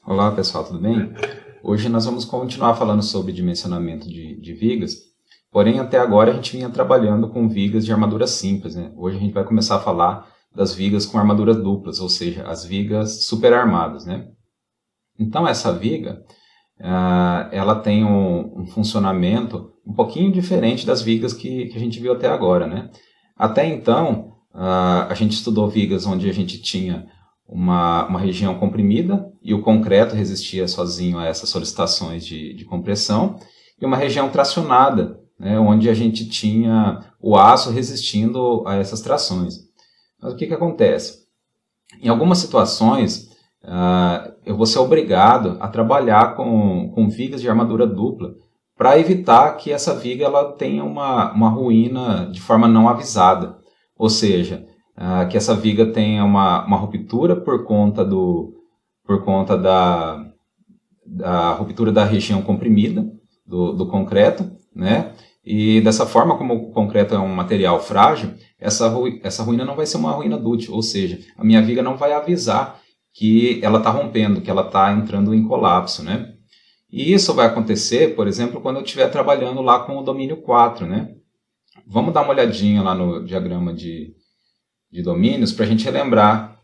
Olá pessoal, tudo bem? Hoje nós vamos continuar falando sobre dimensionamento de vigas, porém até agora a gente vinha trabalhando com vigas de armadura simples, né? Hoje a gente vai começar a falar das vigas com armaduras duplas, ou seja, as vigas superarmadas, né? Então essa viga, ela tem um funcionamento um pouquinho diferente das vigas que a gente viu até agora, né? Até então, a gente estudou vigas onde a gente tinha uma região comprimida e o concreto resistia sozinho a essas solicitações de compressão, e uma região tracionada, né, onde a gente tinha o aço resistindo a essas trações. Mas o que acontece? Em algumas situações, eu vou ser obrigado a trabalhar com vigas de armadura dupla para evitar que essa viga ela tenha uma ruína de forma não avisada. Ou seja, que essa viga tenha uma ruptura por conta da ruptura da região comprimida do concreto, né? E dessa forma, como o concreto é um material frágil, essa ruína não vai ser uma ruína dúctil, ou seja, a minha viga não vai avisar que ela está rompendo, que ela está entrando em colapso, né? E isso vai acontecer, por exemplo, quando eu estiver trabalhando lá com o domínio 4, né? Vamos dar uma olhadinha lá no diagrama de domínios para a gente relembrar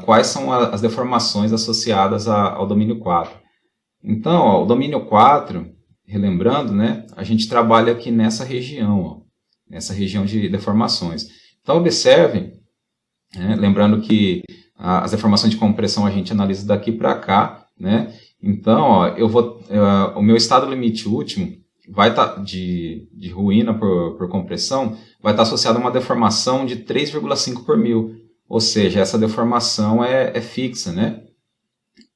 quais são as deformações associadas ao domínio 4. Então, ó, o domínio 4, relembrando, né, a gente trabalha aqui nessa região, ó, nessa região de deformações. Então, observem, lembrando que as deformações de compressão a gente analisa daqui para cá, né? Então, ó, o meu estado limite último vai estar de ruína por compressão, vai estar associado a uma deformação de 3,5 por mil, ou seja, essa deformação é fixa, né?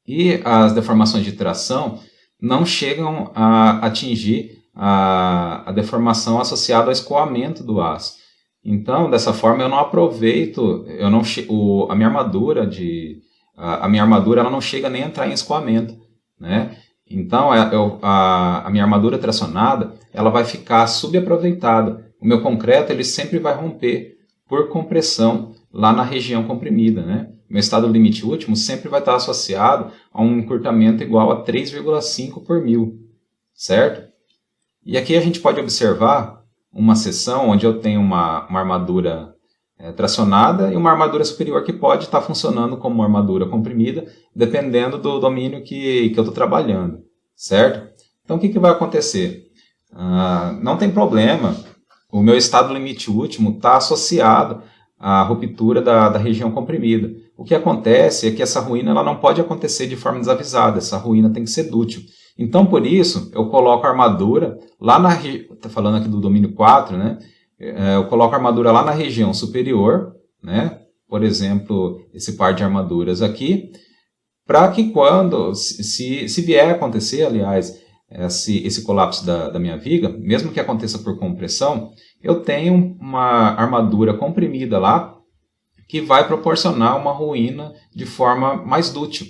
E as deformações de tração não chegam a atingir a deformação associada ao escoamento do aço. Então, dessa forma, eu não aproveito, a minha armadura ela não chega nem a entrar em escoamento, né? Então, a minha armadura tracionada ela vai ficar subaproveitada. O meu concreto ele sempre vai romper por compressão lá na região comprimida, né? Meu estado limite último sempre vai estar associado a um encurtamento igual a 3,5 por mil, certo? E aqui a gente pode observar uma seção onde eu tenho uma armadura tracionada e uma armadura superior que pode estar funcionando como uma armadura comprimida, dependendo do domínio que eu estou trabalhando, certo? Então, o que vai acontecer? Não tem problema, o meu estado limite último está associado à ruptura da região comprimida. O que acontece é que essa ruína ela não pode acontecer de forma desavisada, essa ruína tem que ser dútil. Então, por isso, eu coloco a armadura lá na região, está falando aqui do domínio 4, né? Eu coloco a armadura lá na região superior, né? Por exemplo, esse par de armaduras aqui, para que quando, se vier a acontecer, aliás, esse colapso da minha viga, mesmo que aconteça por compressão, eu tenho uma armadura comprimida lá que vai proporcionar uma ruína de forma mais dútil,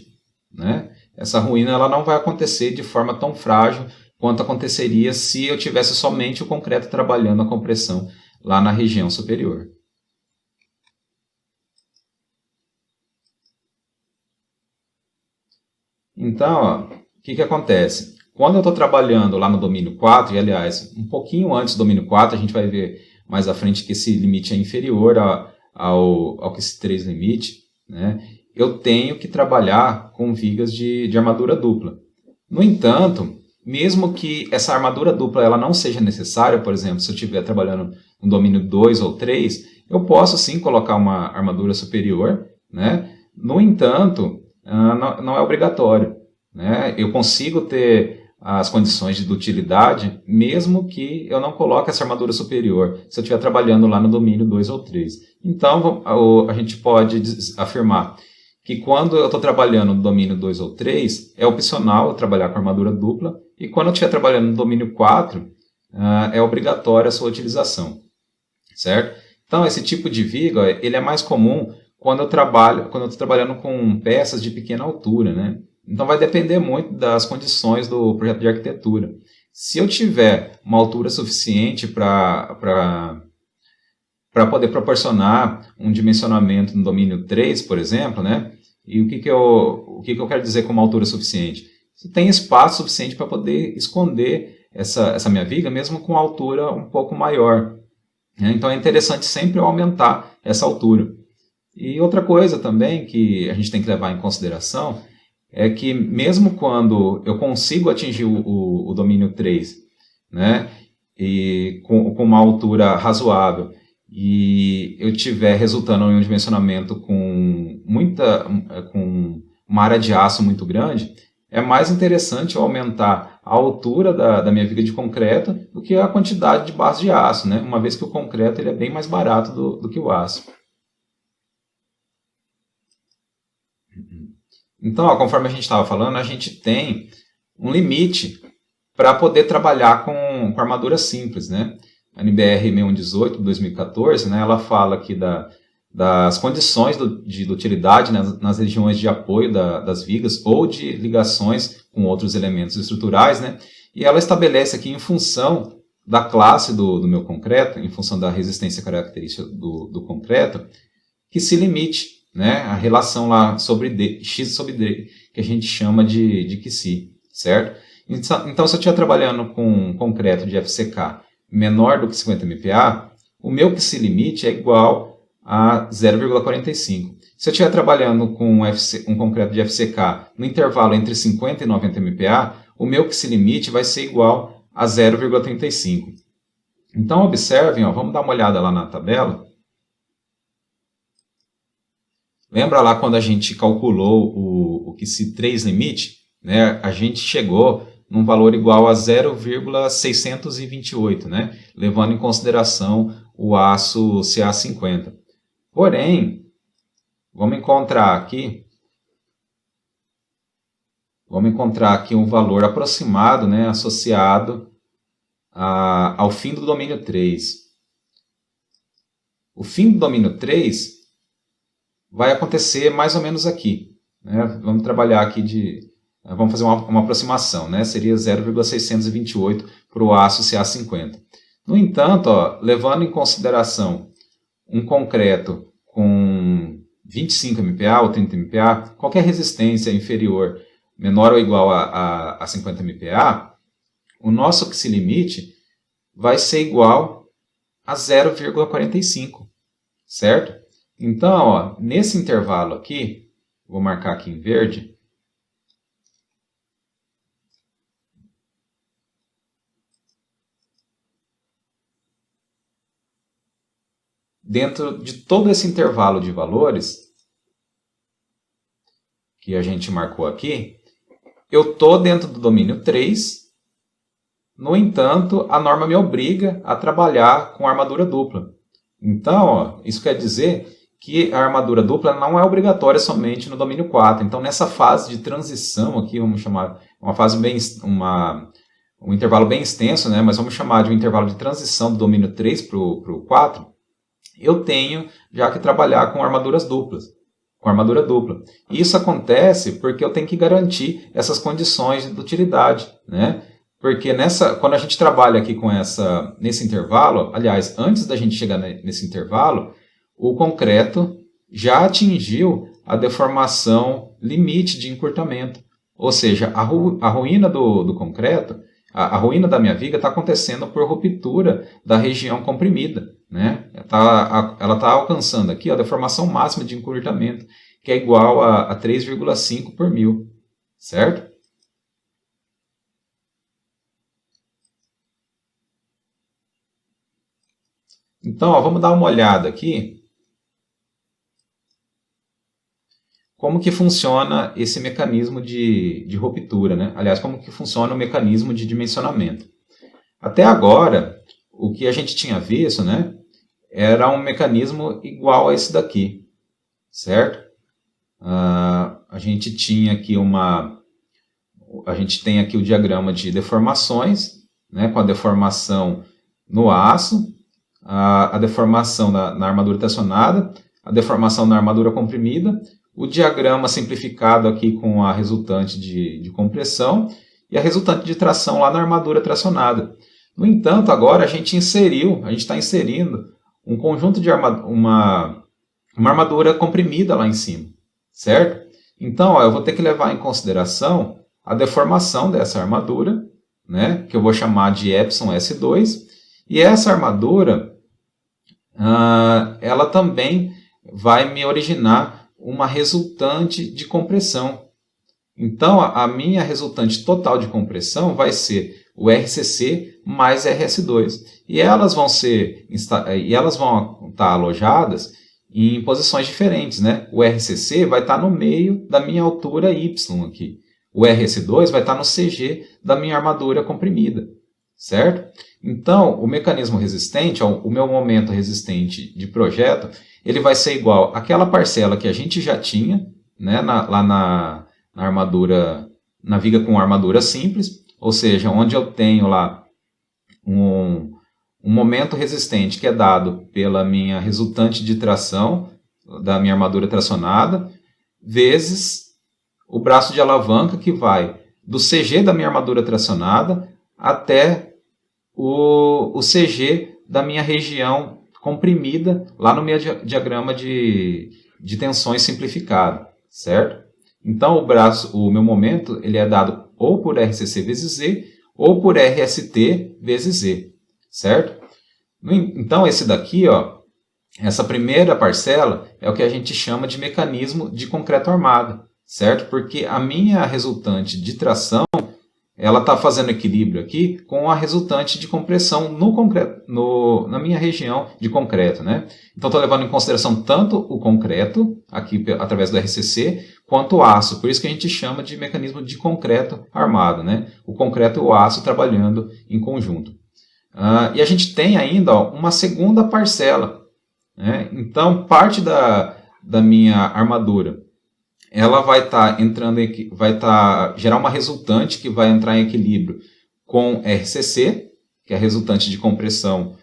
né? Essa ruína ela não vai acontecer de forma tão frágil quanto aconteceria se eu tivesse somente o concreto trabalhando a compressão lá na região superior. Então, ó, o que acontece? Quando eu estou trabalhando lá no domínio 4, e aliás, um pouquinho antes do domínio 4, a gente vai ver mais à frente que esse limite é inferior ao que esse 3 limite, né? Eu tenho que trabalhar com vigas de armadura dupla. No entanto, mesmo que essa armadura dupla ela não seja necessária, por exemplo, se eu estiver trabalhando no domínio 2 ou 3, eu posso sim colocar uma armadura superior, né? No entanto, não é obrigatório, né? Eu consigo ter as condições de dutilidade, mesmo que eu não coloque essa armadura superior, se eu estiver trabalhando lá no domínio 2 ou 3. Então, a gente pode afirmar que quando eu estou trabalhando no domínio 2 ou 3, é opcional eu trabalhar com armadura dupla, e quando eu estiver trabalhando no domínio 4, é obrigatória a sua utilização, certo? Então, esse tipo de viga, ele é mais comum quando eu estou trabalhando com peças de pequena altura, né? Então, vai depender muito das condições do projeto de arquitetura. Se eu tiver uma altura suficiente para poder proporcionar um dimensionamento no domínio 3, por exemplo, né? E o que eu quero dizer com uma altura suficiente? Você tem espaço suficiente para poder esconder essa minha viga, mesmo com altura um pouco maior. Né? Então é interessante sempre eu aumentar essa altura. E outra coisa também que a gente tem que levar em consideração é que mesmo quando eu consigo atingir o domínio 3, né, e com uma altura razoável, e eu estiver resultando em um dimensionamento com uma área de aço muito grande, é mais interessante eu aumentar a altura da minha viga de concreto do que a quantidade de barras de aço, né? Uma vez que o concreto ele é bem mais barato do que o aço. Então, ó, conforme a gente estava falando, a gente tem um limite para poder trabalhar com armadura simples, né? A NBR 6118 de 2014, né, ela fala aqui das condições de utilidade nas regiões de apoio das vigas ou de ligações com outros elementos estruturais, né? E ela estabelece aqui em função da classe do meu concreto, em função da resistência característica do concreto, que se limite, né, a relação lá sobre D, X sobre D, que a gente chama de QC, certo? Então, se eu estiver trabalhando com concreto de FCK menor do que 50 MPa, o meu QC limite é igual a 0,45. Se eu estiver trabalhando com um concreto de FCK no intervalo entre 50 e 90 MPa, o meu QC limite vai ser igual a 0,35. Então, observem, ó, vamos dar uma olhada lá na tabela. Lembra lá quando a gente calculou o QC 3 limite? Né? A gente chegou num valor igual a 0,628, né? Levando em consideração o aço CA50. Porém, vamos encontrar aqui um valor aproximado, né, associado ao fim do domínio 3. O fim do domínio 3 vai acontecer mais ou menos aqui. Né? Vamos trabalhar aqui vamos fazer uma aproximação, né? Seria 0,628 para o aço CA50. No entanto, ó, levando em consideração um concreto com 25 MPa ou 30 MPa, qualquer resistência inferior, menor ou igual a 50 MPa, o nosso QC limite vai ser igual a 0,45, certo? Então, ó, nesse intervalo aqui, vou marcar aqui em verde, dentro de todo esse intervalo de valores que a gente marcou aqui, eu estou dentro do domínio 3, no entanto, a norma me obriga a trabalhar com armadura dupla. Então, ó, isso quer dizer que a armadura dupla não é obrigatória somente no domínio 4. Então, nessa fase de transição aqui, vamos chamar uma fase um intervalo bem extenso, né? Mas vamos chamar de um intervalo de transição do domínio 3 para o 4, eu tenho já que trabalhar com armaduras duplas, com armadura dupla. E isso acontece porque eu tenho que garantir essas condições de utilidade, né? Porque quando a gente trabalha aqui nesse intervalo, aliás, antes da gente chegar nesse intervalo, o concreto já atingiu a deformação limite de encurtamento. Ou seja, a ruína do concreto, a ruína da minha viga está acontecendo por ruptura da região comprimida. Né? Ela está alcançando aqui a deformação máxima de encurtamento, que é igual a 3,5 por mil. Certo? Então, ó, vamos dar uma olhada aqui como que funciona esse mecanismo de ruptura, né? Aliás, como que funciona o mecanismo de dimensionamento. Até agora, o que a gente tinha visto, né, era um mecanismo igual a esse daqui, certo? A gente tem aqui o diagrama de deformações, né, com a deformação no aço, a deformação na armadura tracionada, a deformação na armadura comprimida, o diagrama simplificado aqui com a resultante de compressão e a resultante de tração lá na armadura tracionada. No entanto, agora a gente está inserindo um conjunto de uma armadura comprimida lá em cima, certo? Então, ó, eu vou ter que levar em consideração a deformação dessa armadura, né, que eu vou chamar de εS2, e essa armadura ela também vai me originar uma resultante de compressão. Então, a minha resultante total de compressão vai ser o RCC mais RS2. E elas vão estar alojadas em posições diferentes, né? O RCC vai estar no meio da minha altura Y aqui. O RS2 vai estar no CG da minha armadura comprimida, certo? Então, o mecanismo resistente, o meu momento resistente de projeto, ele vai ser igual àquela parcela que a gente já tinha, né, lá na armadura, na viga com armadura simples, ou seja, onde eu tenho lá um momento resistente que é dado pela minha resultante de tração da minha armadura tracionada, vezes o braço de alavanca que vai do CG da minha armadura tracionada até o CG da minha região comprimida lá no meu diagrama de tensões simplificado, certo? Então o meu momento ele é dado ou por RCC vezes Z ou por RST vezes Z, certo? Então esse daqui, ó, essa primeira parcela é o que a gente chama de mecanismo de concreto armado, certo? Porque a minha resultante de tração ela está fazendo equilíbrio aqui com a resultante de compressão no concreto, na minha região de concreto, né? Então, estou levando em consideração tanto o concreto, aqui através do RCC, quanto o aço. Por isso que a gente chama de mecanismo de concreto armado, né? O concreto e o aço trabalhando em conjunto. E a gente tem ainda, ó, uma segunda parcela, né? Então, parte da minha armadura ela vai estar gerar uma resultante que vai entrar em equilíbrio com RCC, que é a resultante de compressão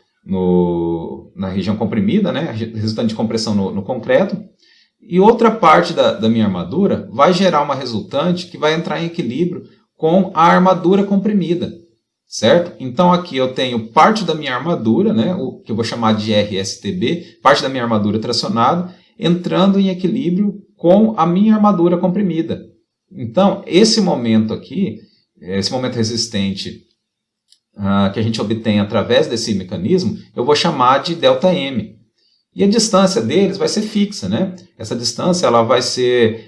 na região comprimida, né? Resultante de compressão no concreto. E outra parte da minha armadura vai gerar uma resultante que vai entrar em equilíbrio com a armadura comprimida, certo? Então aqui eu tenho parte da minha armadura, né? O que eu vou chamar de RSTB, parte da minha armadura tracionada, entrando em equilíbrio com a minha armadura comprimida. Então, esse momento aqui, esse momento resistente que a gente obtém através desse mecanismo, eu vou chamar de ΔM. E a distância deles vai ser fixa, né? Essa distância ela vai ser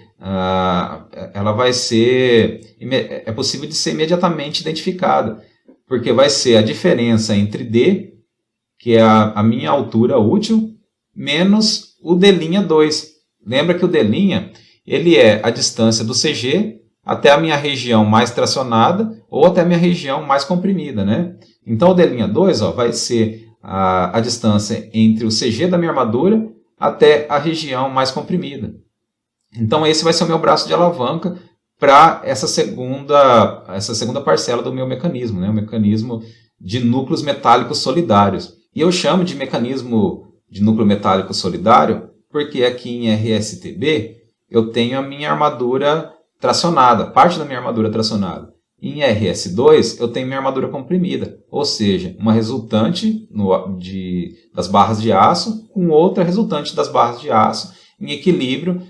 é possível de ser imediatamente identificada, porque vai ser a diferença entre D, que é a minha altura útil, menos o D'2. Lembra que o D' ele é a distância do CG até a minha região mais tracionada ou até a minha região mais comprimida, né? Então o D'2, ó, vai ser a distância entre o CG da minha armadura até a região mais comprimida. Então esse vai ser o meu braço de alavanca para essa segunda parcela do meu mecanismo, né? O mecanismo de núcleos metálicos solidários. E eu chamo de mecanismo de núcleo metálico solidário porque aqui em RSTB eu tenho a minha armadura tracionada, parte da minha armadura tracionada. Em RS2 eu tenho minha armadura comprimida, ou seja, uma resultante das barras de aço com outra resultante das barras de aço em equilíbrio,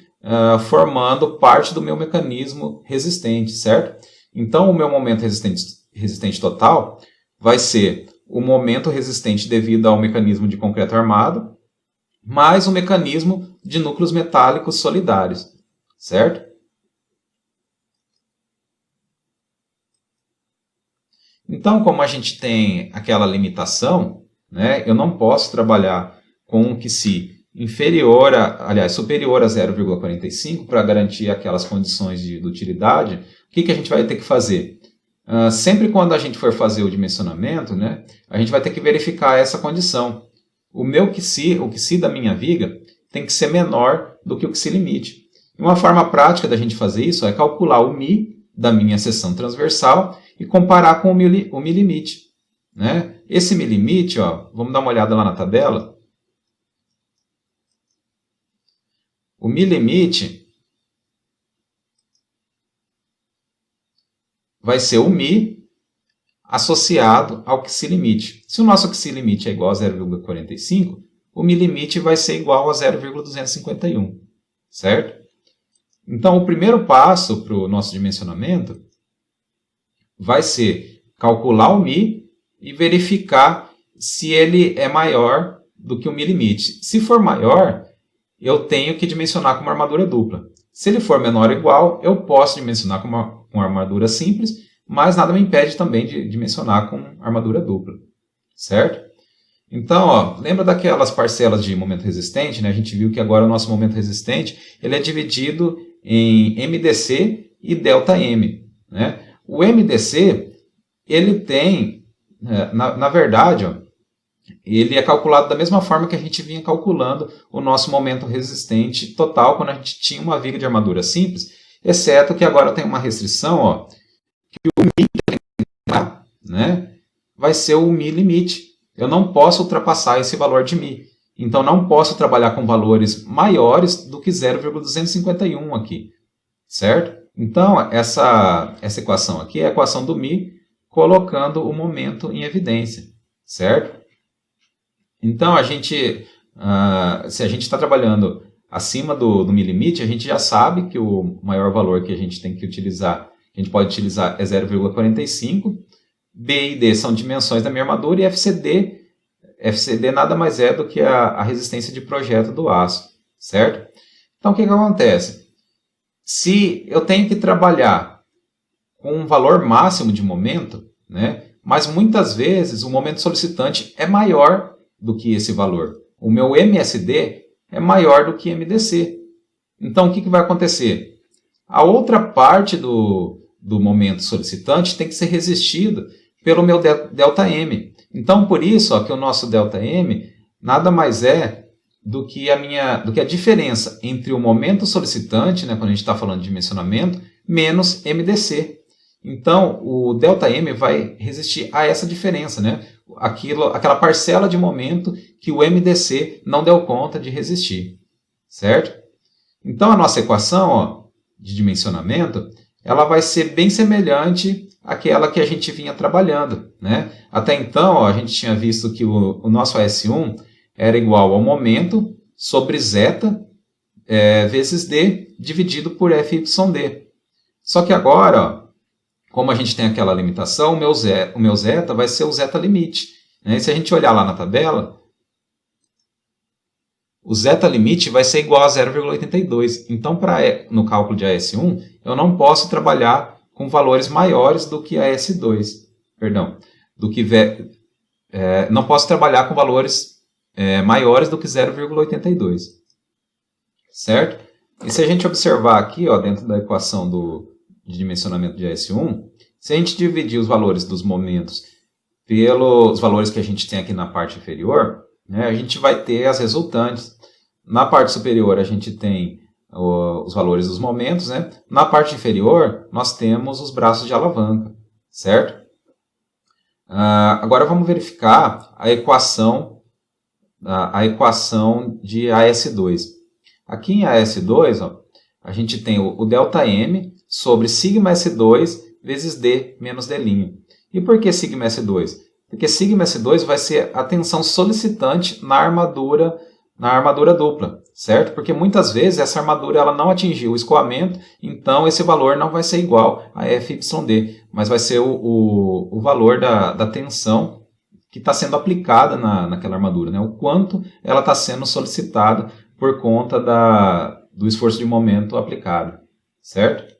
formando parte do meu mecanismo resistente, certo? Então o meu momento resistente total vai ser o momento resistente devido ao mecanismo de concreto armado, mais o mecanismo de núcleos metálicos solidários, certo? Então, como a gente tem aquela limitação, né, eu não posso trabalhar com um QC superior a 0,45 para garantir aquelas condições de utilidade. O que a gente vai ter que fazer? Sempre quando a gente for fazer o dimensionamento, né, a gente vai ter que verificar essa condição. O QC da minha viga tem que ser menor do que o QC limite. Uma forma prática da gente fazer isso é calcular o Mi da minha seção transversal e comparar com o Mi limite, né? Esse Mi limite, ó, vamos dar uma olhada lá na tabela. O Mi limite vai ser o Mi associado ao QC limite. Se o nosso QC limite é igual a 0,45, o Mi limite vai ser igual a 0,251, certo? Então, o primeiro passo para o nosso dimensionamento vai ser calcular o Mi e verificar se ele é maior do que o Mi limite. Se for maior, eu tenho que dimensionar com uma armadura dupla. Se ele for menor ou igual, eu posso dimensionar com uma armadura simples, mas nada me impede também de dimensionar com armadura dupla, certo? Então, lembra daquelas parcelas de momento resistente, né? A gente viu que agora o nosso momento resistente ele é dividido em MDC e ΔM, né? O MDC, ele tem, na verdade, ele é calculado da mesma forma que a gente vinha calculando o nosso momento resistente total quando a gente tinha uma viga de armadura simples, exceto que agora tem uma restrição, que o Mi, né, vai ser o Mi limite. Eu não posso ultrapassar esse valor de Mi. Então, não posso trabalhar com valores maiores do que 0,251 aqui, certo? Então, essa equação aqui é a equação do Mi colocando o momento em evidência, certo? Então, se a gente está trabalhando acima do Mi limite, a gente já sabe que o maior valor que a gente tem que utilizar, que a gente pode utilizar é 0,45. B e D são dimensões da minha armadura e FCD nada mais é do que a resistência de projeto do aço, certo? Então, o que acontece? Se eu tenho que trabalhar com um valor máximo de momento, né, mas muitas vezes o momento solicitante é maior do que esse valor. O meu MSD é maior do que MDC. Então, o que vai acontecer? A outra parte do momento solicitante tem que ser resistida pelo meu ΔM. Então, por isso que o nosso ΔM nada mais é do que a diferença entre o momento solicitante, né, quando a gente está falando de dimensionamento, menos MDC. Então, o ΔM vai resistir a essa diferença, né? Aquela parcela de momento que o MDC não deu conta de resistir, certo? Então, a nossa equação de dimensionamento ela vai ser bem semelhante àquela que a gente vinha trabalhando, né? Até então, a gente tinha visto que o nosso AS1 era igual ao momento sobre zeta vezes D dividido por FYD. Só que agora, como a gente tem aquela limitação, o meu zeta vai ser o zeta limite, né? E se a gente olhar lá na tabela, o zeta limite vai ser igual a 0,82. Então, no cálculo de AS1, eu não posso trabalhar com valores maiores do que AS2. Perdão, não posso trabalhar com valores maiores do que 0,82. Certo? E se a gente observar aqui, dentro da equação de dimensionamento de AS1, se a gente dividir os valores dos momentos pelos valores que a gente tem aqui na parte inferior, né, a gente vai ter as resultantes. Na parte superior, a gente tem os valores dos momentos, né? Na parte inferior, nós temos os braços de alavanca, certo? Agora vamos verificar a equação de AS2. Aqui em AS2, a gente tem o ΔM sobre σS2 vezes D menos D'. E por que σS2? Porque σS2 vai ser a tensão solicitante na armadura dupla, certo? Porque muitas vezes essa armadura ela não atingiu o escoamento, então esse valor não vai ser igual a FYD, mas vai ser o valor da tensão que está sendo aplicada naquela armadura, né? O quanto ela está sendo solicitada por conta do esforço de momento aplicado, certo?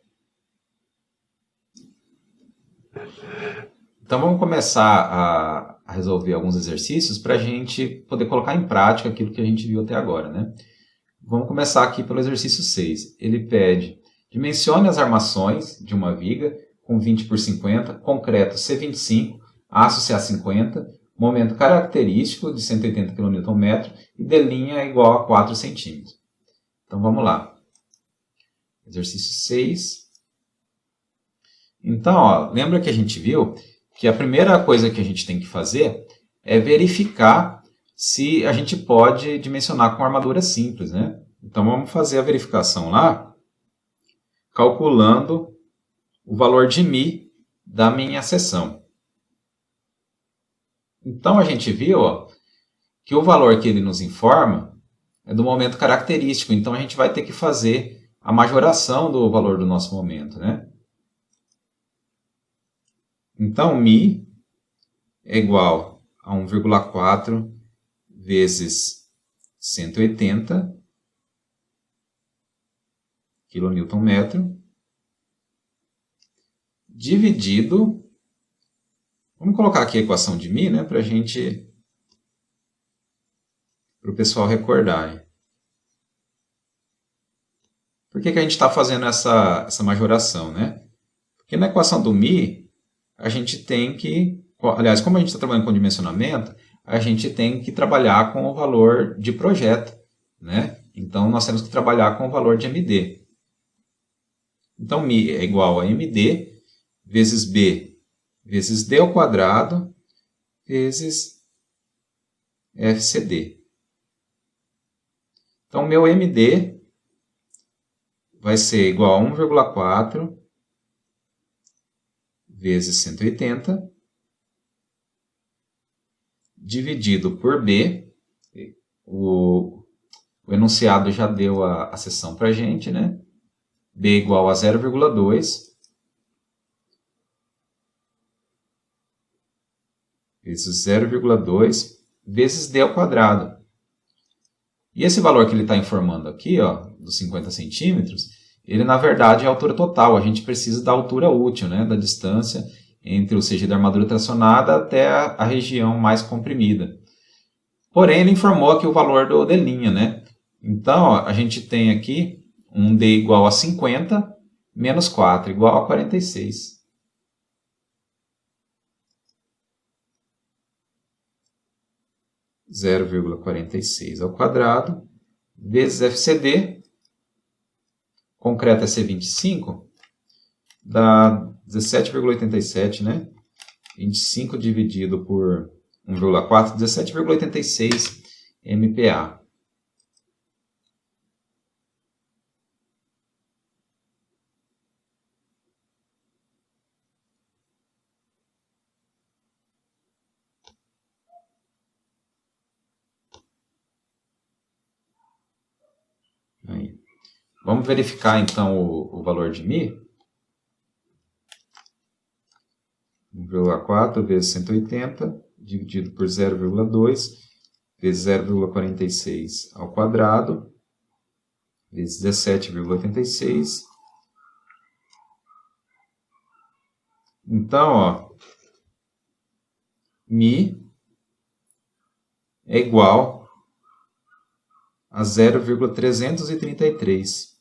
Então vamos começar a resolver alguns exercícios para a gente poder colocar em prática aquilo que a gente viu até agora, né? Vamos começar aqui pelo exercício 6. Ele pede, dimensione as armações de uma viga com 20 por 50, concreto C25, aço CA50, momento característico de 180 kN e D' igual a 4 cm. Então vamos lá. Exercício 6. Então, lembra que a gente viu que a primeira coisa que a gente tem que fazer é verificar se a gente pode dimensionar com armadura simples, né? Então vamos fazer a verificação lá, calculando o valor de Mi da minha seção. Então a gente viu que o valor que ele nos informa é do momento característico, então a gente vai ter que fazer a majoração do valor do nosso momento, né? Então, Mi é igual a 1,4 vezes 180 kNm dividido... Vamos colocar aqui a equação de Mi, né, para o pessoal recordar. Por que a gente está fazendo essa majoração, né? Porque na equação do Mi, a gente tem que... Aliás, como a gente está trabalhando com dimensionamento, a gente tem que trabalhar com o valor de projeto, né? Então, nós temos que trabalhar com o valor de MD. Então, Mi é igual a MD vezes B vezes D ao quadrado vezes FCD. Então, meu MD vai ser igual a 1,4 vezes 180 dividido por B. O enunciado já deu a seção para a gente, né? B igual a 0,2 vezes 0,2 vezes D ao quadrado. E esse valor que ele está informando aqui, ó, dos 50 centímetros, ele na verdade é a altura total. A gente precisa da altura útil, né, da distância entre o CG da armadura tracionada até a região mais comprimida. Porém, ele informou aqui o valor do D', né? Então, ó, a gente tem aqui um D igual a 50 menos 4 igual a 46. Zero vírgula 46 ao quadrado vezes FCD, concreto é C25, dá 17,87, né? 25 dividido por 1,4, 17,86 MPa. Aí. Vamos verificar então o valor de Mi. 1,4 vezes 180 dividido por 0,2 vezes 0,46 ao quadrado vezes 17,86. Então, ó, Mi é igual a 0,333.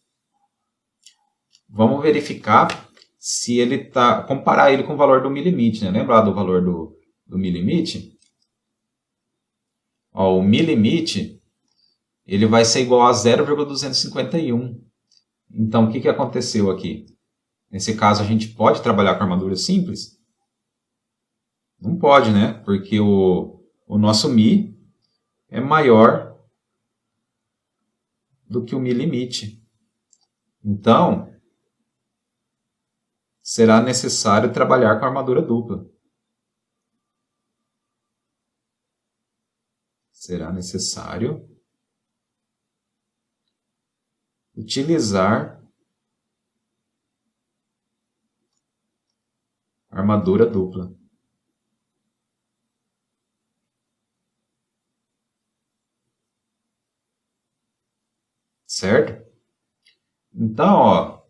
Vamos verificar se ele está... comparar ele com o valor do Mi-limite, né? Lembra do valor do Mi-limite? Ó, o Mi-limite ele vai ser igual a 0,251. Então, o que aconteceu aqui? Nesse caso, a gente pode trabalhar com armadura simples? Não pode, né? Porque o nosso Mi é maior do que o Mi-limite. Então, será necessário trabalhar com armadura dupla. Será necessário utilizar armadura dupla. Certo? Então, ó,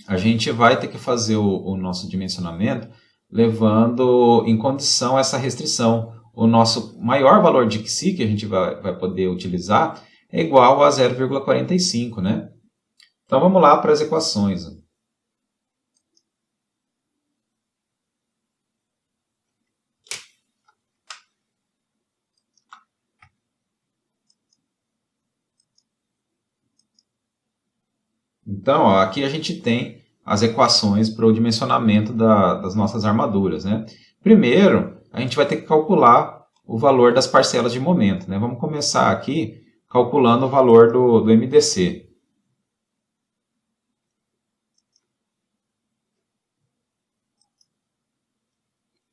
a gente vai ter que fazer o nosso dimensionamento levando em condição essa restrição. O nosso maior valor de Xi que a gente vai poder utilizar é igual a 0,45, né? Então, vamos lá para as equações. Então, ó, aqui a gente tem as equações para o dimensionamento das nossas armaduras, né? Primeiro, a gente vai ter que calcular o valor das parcelas de momento, né? Vamos começar aqui calculando o valor do MDC.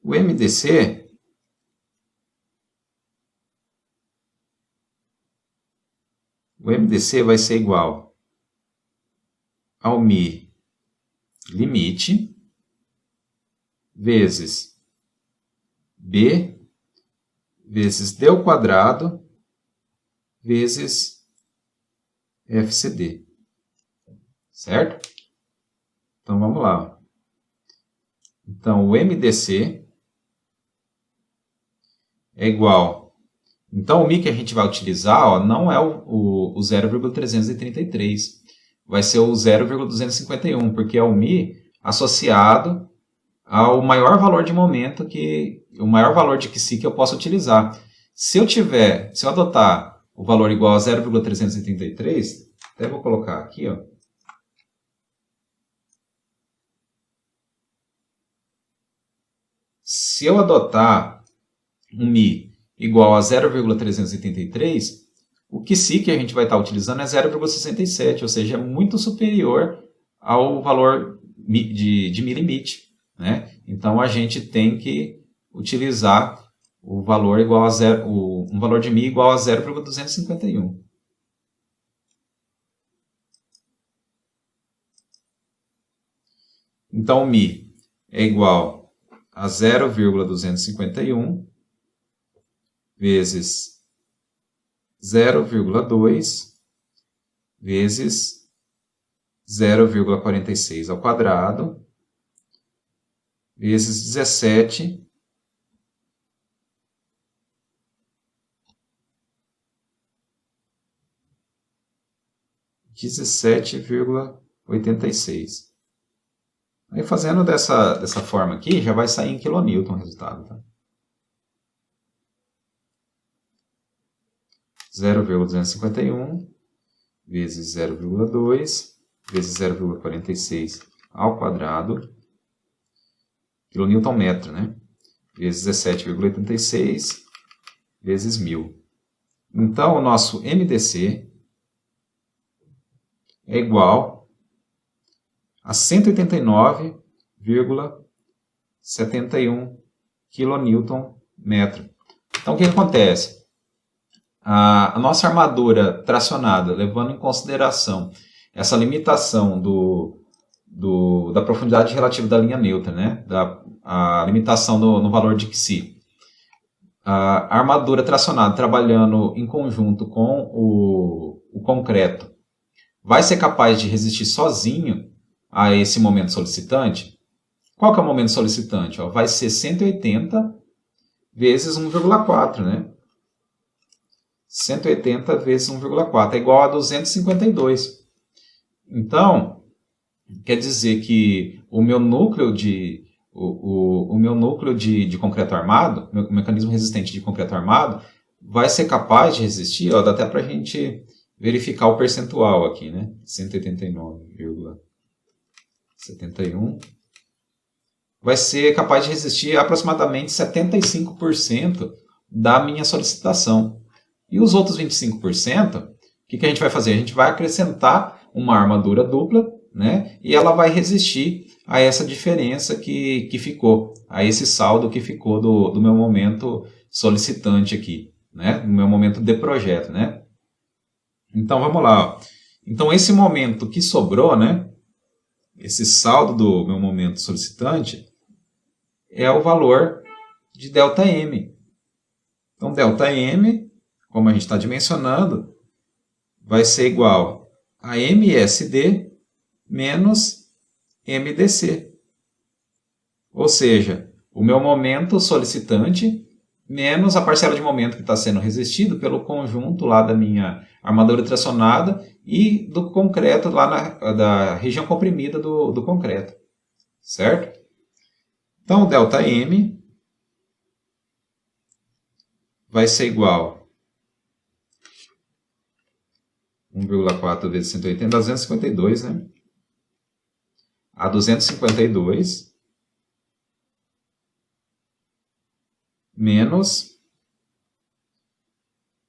O MDC vai ser igual ao mi limite vezes b vezes d ao quadrado vezes FCD. Certo? Então, vamos lá. Então, o MDC é igual... Então, o Mi que a gente vai utilizar não é o 0,333. Vai ser o 0,251, porque é o Mi associado ao maior valor de momento, o maior valor de Xi que eu posso utilizar. Se eu adotar o valor igual a 0,333, até vou colocar aqui, ó. Se eu adotar um Mi igual a 0,333, o Xi que a gente vai estar utilizando é 0,67, ou seja, é muito superior ao valor de Mi limite. Né? Então, a gente tem que utilizar o valor igual a um valor de Mi igual a 0,251. Então, o Mi é igual a 0,251 vezes 0,2 vezes 0,46 ao quadrado vezes 17 17,86. Aí fazendo dessa forma aqui, já vai sair em quilonewton o resultado. Tá? 0,251 vezes 0,2 vezes 0,46 ao quadrado, quilonewton metro, né? Vezes 17,86 vezes 1000. Então, o nosso MDC é igual a 189,71 kN metro. Então, o que acontece? A nossa armadura tracionada, levando em consideração essa limitação da profundidade relativa da linha neutra, né? A limitação no valor de Xi. A armadura tracionada trabalhando em conjunto com o concreto vai ser capaz de resistir sozinho a esse momento solicitante? Qual que é o momento solicitante? Vai ser 180 vezes 1,4, né? 180 vezes 1,4 é igual a 252. Então, quer dizer que o meu núcleo de concreto armado, o mecanismo resistente de concreto armado, vai ser capaz de resistir, dá até para a gente verificar o percentual aqui, né? 189,71 vai ser capaz de resistir a aproximadamente 75% da minha solicitação. E os outros 25%, o que a gente vai fazer? A gente vai acrescentar uma armadura dupla, né? E ela vai resistir a essa diferença que ficou, a esse saldo que ficou do meu momento solicitante aqui, né? Do meu momento de projeto, né? Então, vamos lá. Ó. Então, esse momento que sobrou, né? Esse saldo do meu momento solicitante é o valor de ΔM. Então, ΔM, como a gente está dimensionando, vai ser igual a MSD menos MDC. Ou seja, o meu momento solicitante menos a parcela de momento que está sendo resistido pelo conjunto lá da minha armadura tracionada e do concreto lá da região comprimida do concreto. Certo? Então, o ΔM vai ser igual a 1,4 vezes 180 dá 252, né? A 252 menos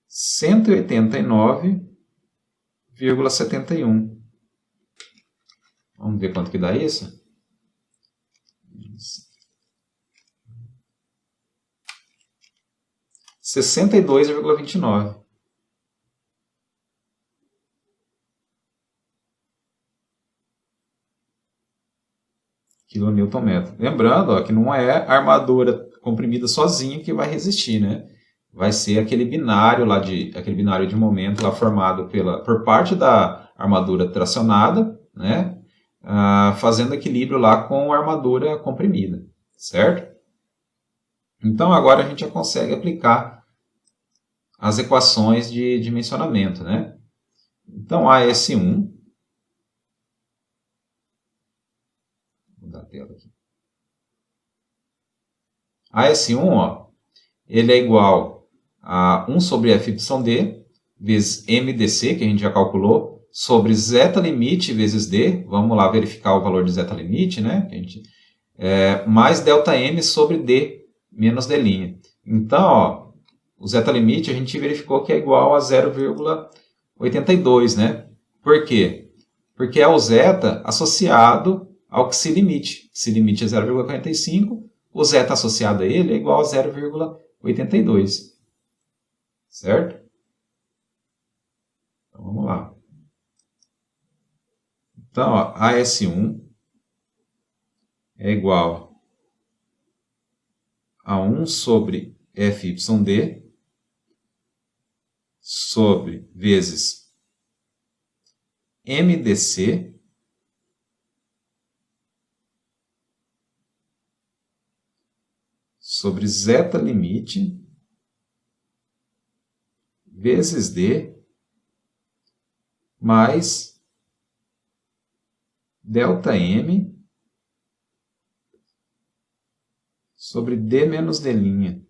189,71. Vamos ver quanto que dá isso? 62,29. kNm. Lembrando, ó, que não é a armadura comprimida sozinha que vai resistir, né? Vai ser aquele binário de momento lá formado por parte da armadura tracionada, né? Fazendo equilíbrio lá com a armadura comprimida, certo? Então agora a gente já consegue aplicar as equações de dimensionamento, né? Então AS1, vou mudar a tela aqui. AS1, ó, ele é igual a 1 sobre FYD vezes MDC, que a gente já calculou, sobre zeta limite vezes D, vamos lá verificar o valor de zeta limite, né? Mais delta M sobre D menos D'. Então, ó, o zeta limite a gente verificou que é igual a 0,82, né? Por quê? Porque é o zeta associado ao psi limite. Psi limite é 0,45, o zeta associado a ele é igual a 0,82. Certo? Então, vamos lá. Então, ó, AS1 é igual a 1 sobre FYD sobre vezes MDC sobre zeta limite vezes D mais delta M sobre D menos D'.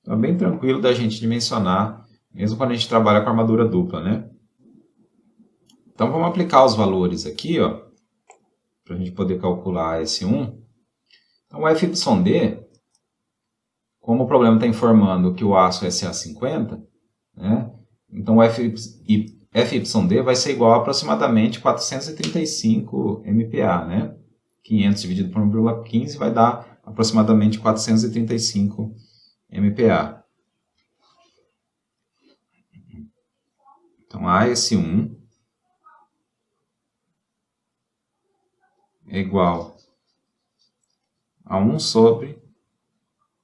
Então é bem tranquilo da gente dimensionar, mesmo quando a gente trabalha com armadura dupla, né? Então vamos aplicar os valores aqui, ó, para a gente poder calcular S1. Então o FYD, como o problema está informando que o aço é SA50, né? Então o FYD vai ser igual a aproximadamente 435 MPa, né? 500 dividido por 1,15 vai dar aproximadamente 435 MPa. Então AS1 é igual a 1 sobre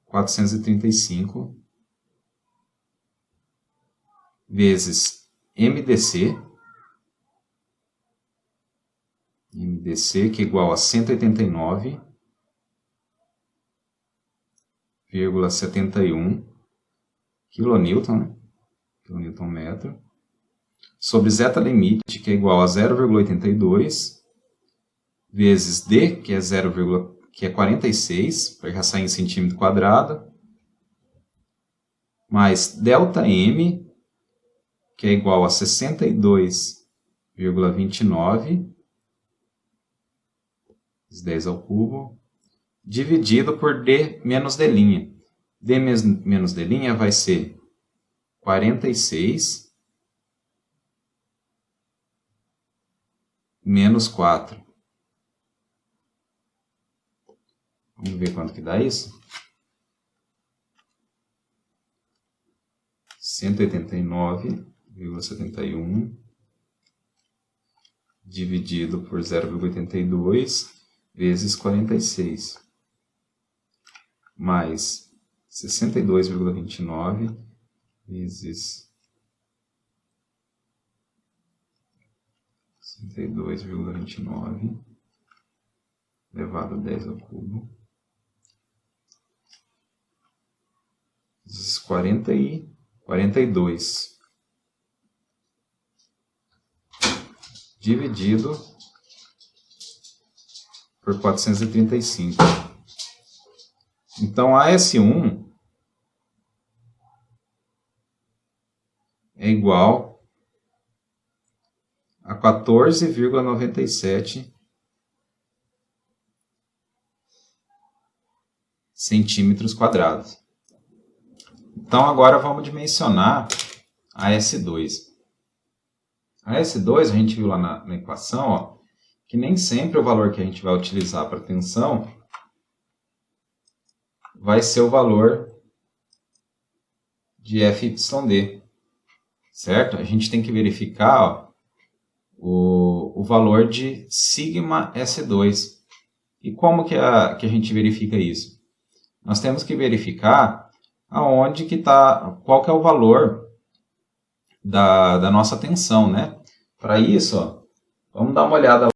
435 vezes MDC, que é igual a 189,71 kN, kNm, sobre zeta limite, que é igual a 0,82, vezes D, que é 46, vai já sair em centímetro quadrado, mais delta M, que é igual a 62,29, 10 ao cubo, dividido por D menos D'. D menos D' vai ser 46 menos 4. Vamos ver quanto que dá isso? 189,71 dividido por 0,82 vezes 46, mais 62,29 vezes 62,29 elevado a 10 ao cubo, vezes 42, dividido por 435. Então, AS1 é igual a 14,97 centímetros quadrados. Então, agora vamos dimensionar a S2. A S2, a gente viu lá na equação, ó, que nem sempre o valor que a gente vai utilizar para tensão vai ser o valor de FYD, certo? A gente tem que verificar, ó, o valor de sigma S2. E como que a gente verifica isso? Nós temos que verificar aonde que tá, qual que é o valor da nossa tensão, né? Para isso, ó, vamos dar uma olhada.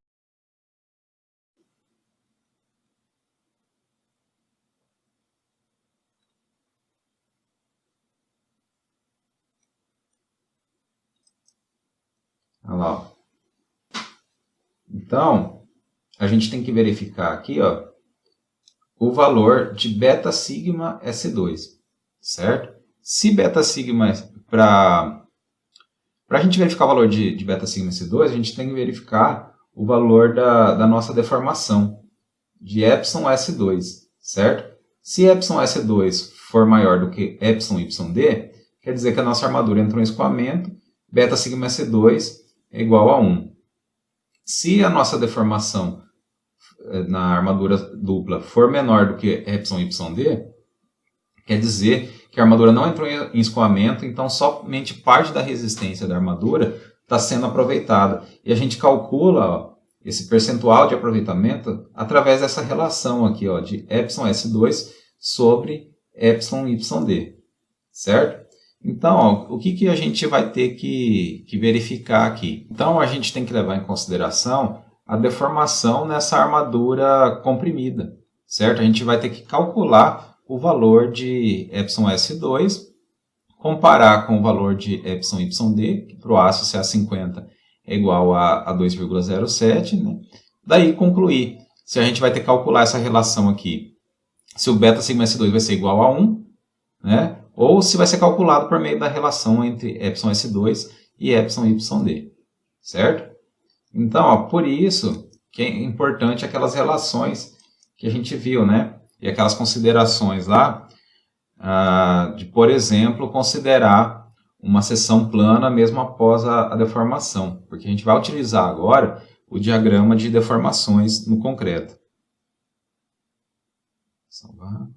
Olha lá, ó. Então, a gente tem que verificar aqui, ó, o valor de beta sigma S2, certo? Se beta sigma, para a gente verificar o valor de beta sigma S2, a gente tem que verificar o valor da nossa deformação, de epsilon S2, certo? Se epsilon S2 for maior do que epsilon YD, quer dizer que a nossa armadura entrou em escoamento, beta sigma S2 é igual a 1. Se a nossa deformação na armadura dupla for menor do que epsilon YD, quer dizer que a armadura não entrou em escoamento, então somente parte da resistência da armadura está sendo aproveitada. E a gente calcula, ó, esse percentual de aproveitamento através dessa relação aqui, ó, de epsilon S2 sobre epsilon YD, certo? Então, ó, o que a gente vai ter que verificar aqui? Então, a gente tem que levar em consideração a deformação nessa armadura comprimida, certo? A gente vai ter que calcular o valor de epsilon S2, comparar com o valor de epsilon YD, que para o aço CA50 é igual a 2,07, né? Daí concluir se a gente vai ter que calcular essa relação aqui, se o beta sigma S2 vai ser igual a 1, né? Ou se vai ser calculado por meio da relação entre epsilon S2 e epsilon YD, certo? Então, ó, por isso que é importante aquelas relações que a gente viu, né? E aquelas considerações lá, de, por exemplo, considerar uma seção plana mesmo após a deformação, porque a gente vai utilizar agora o diagrama de deformações no concreto. Salvar.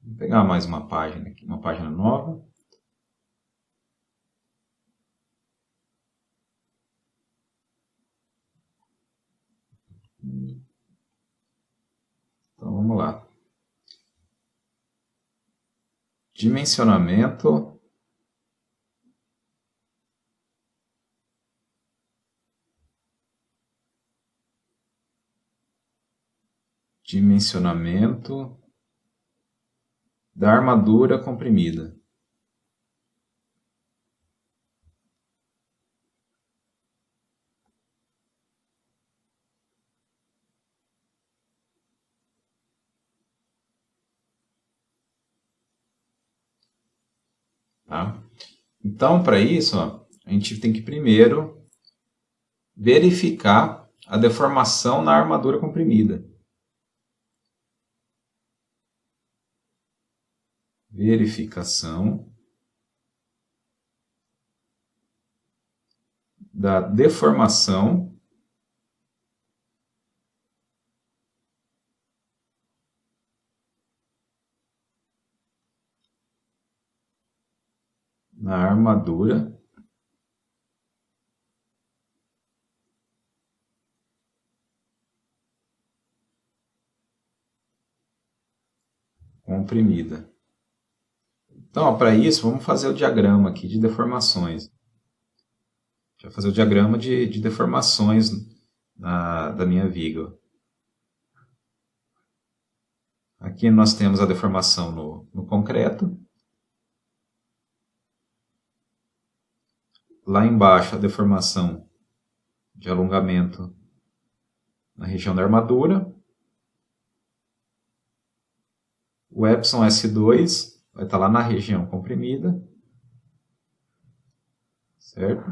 Vou pegar mais uma página aqui, uma página nova. Então vamos lá. Dimensionamento da armadura comprimida. Tá? Então, para isso, ó, a gente tem que primeiro verificar a deformação na armadura comprimida. Verificação da deformação na armadura comprimida. Então, para isso, vamos fazer o diagrama aqui de deformações. Deixa eu fazer o diagrama de deformações da minha viga. Aqui nós temos a deformação no concreto. Lá embaixo, a deformação de alongamento na região da armadura. O epsilon S2 vai estar lá na região comprimida. Certo?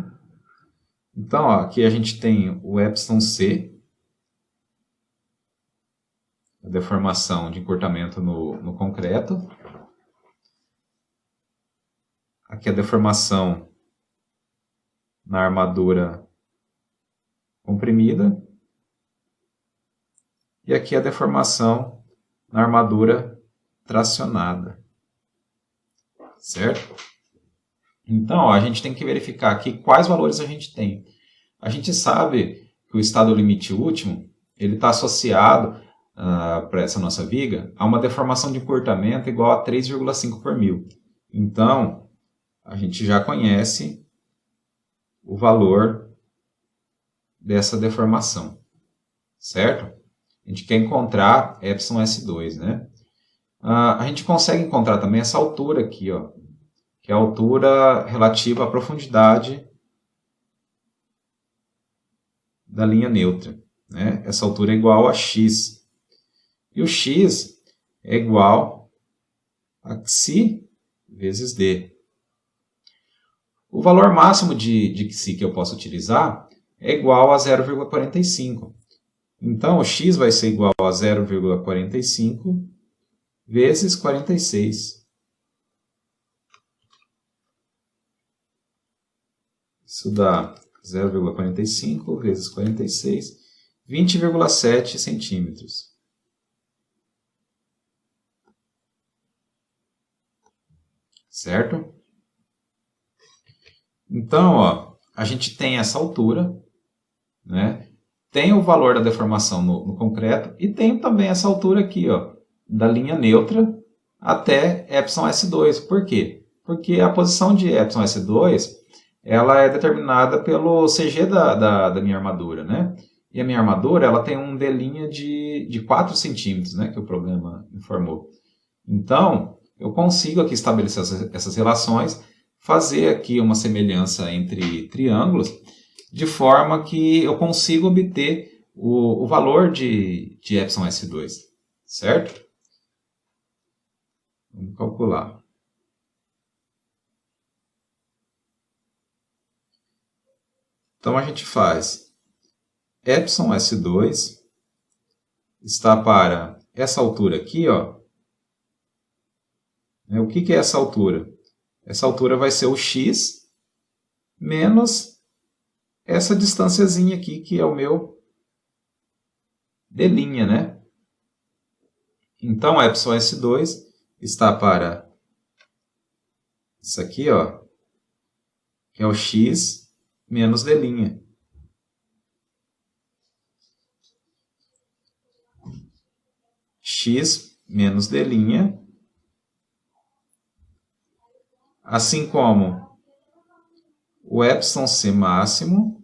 Então, ó, aqui a gente tem o epsilon C, a deformação de encurtamento no concreto. Aqui a deformação na armadura comprimida. E aqui a deformação na armadura tracionada. Certo? Então, ó, a gente tem que verificar aqui quais valores a gente tem. A gente sabe que o estado limite último ele está associado para essa nossa viga a uma deformação de encurtamento igual a 3,5 por mil. Então, a gente já conhece o valor dessa deformação, certo? A gente quer encontrar εS2, né? A gente consegue encontrar também essa altura aqui, ó, que é a altura relativa à profundidade da linha neutra, né? Essa altura é igual a x. E o x é igual a xi vezes d. O valor máximo de xi que eu posso utilizar é igual a 0,45. Então, o x vai ser igual a 0,45 vezes 46. Isso dá 0,45 vezes 46, 20,7 centímetros. Certo? Então, ó, a gente tem essa altura, né? Tem o valor da deformação no concreto e tem também essa altura aqui, ó, da linha neutra até εS2. Por quê? Porque a posição de εS2 ela é determinada pelo CG da minha armadura, né? E a minha armadura ela tem um D' de 4 centímetros, né? Que o problema informou. Então, eu consigo aqui estabelecer essas relações, fazer aqui uma semelhança entre triângulos, de forma que eu consigo obter o valor de εS2, certo? Vamos calcular. Então, a gente faz εS2 está para essa altura aqui, ó. O que é essa altura? Essa altura vai ser o x menos essa distânciazinha aqui, que é o meu D', né? Então, εS2 está para isso aqui, ó, que é o x menos D'. X menos D', assim como o εc máximo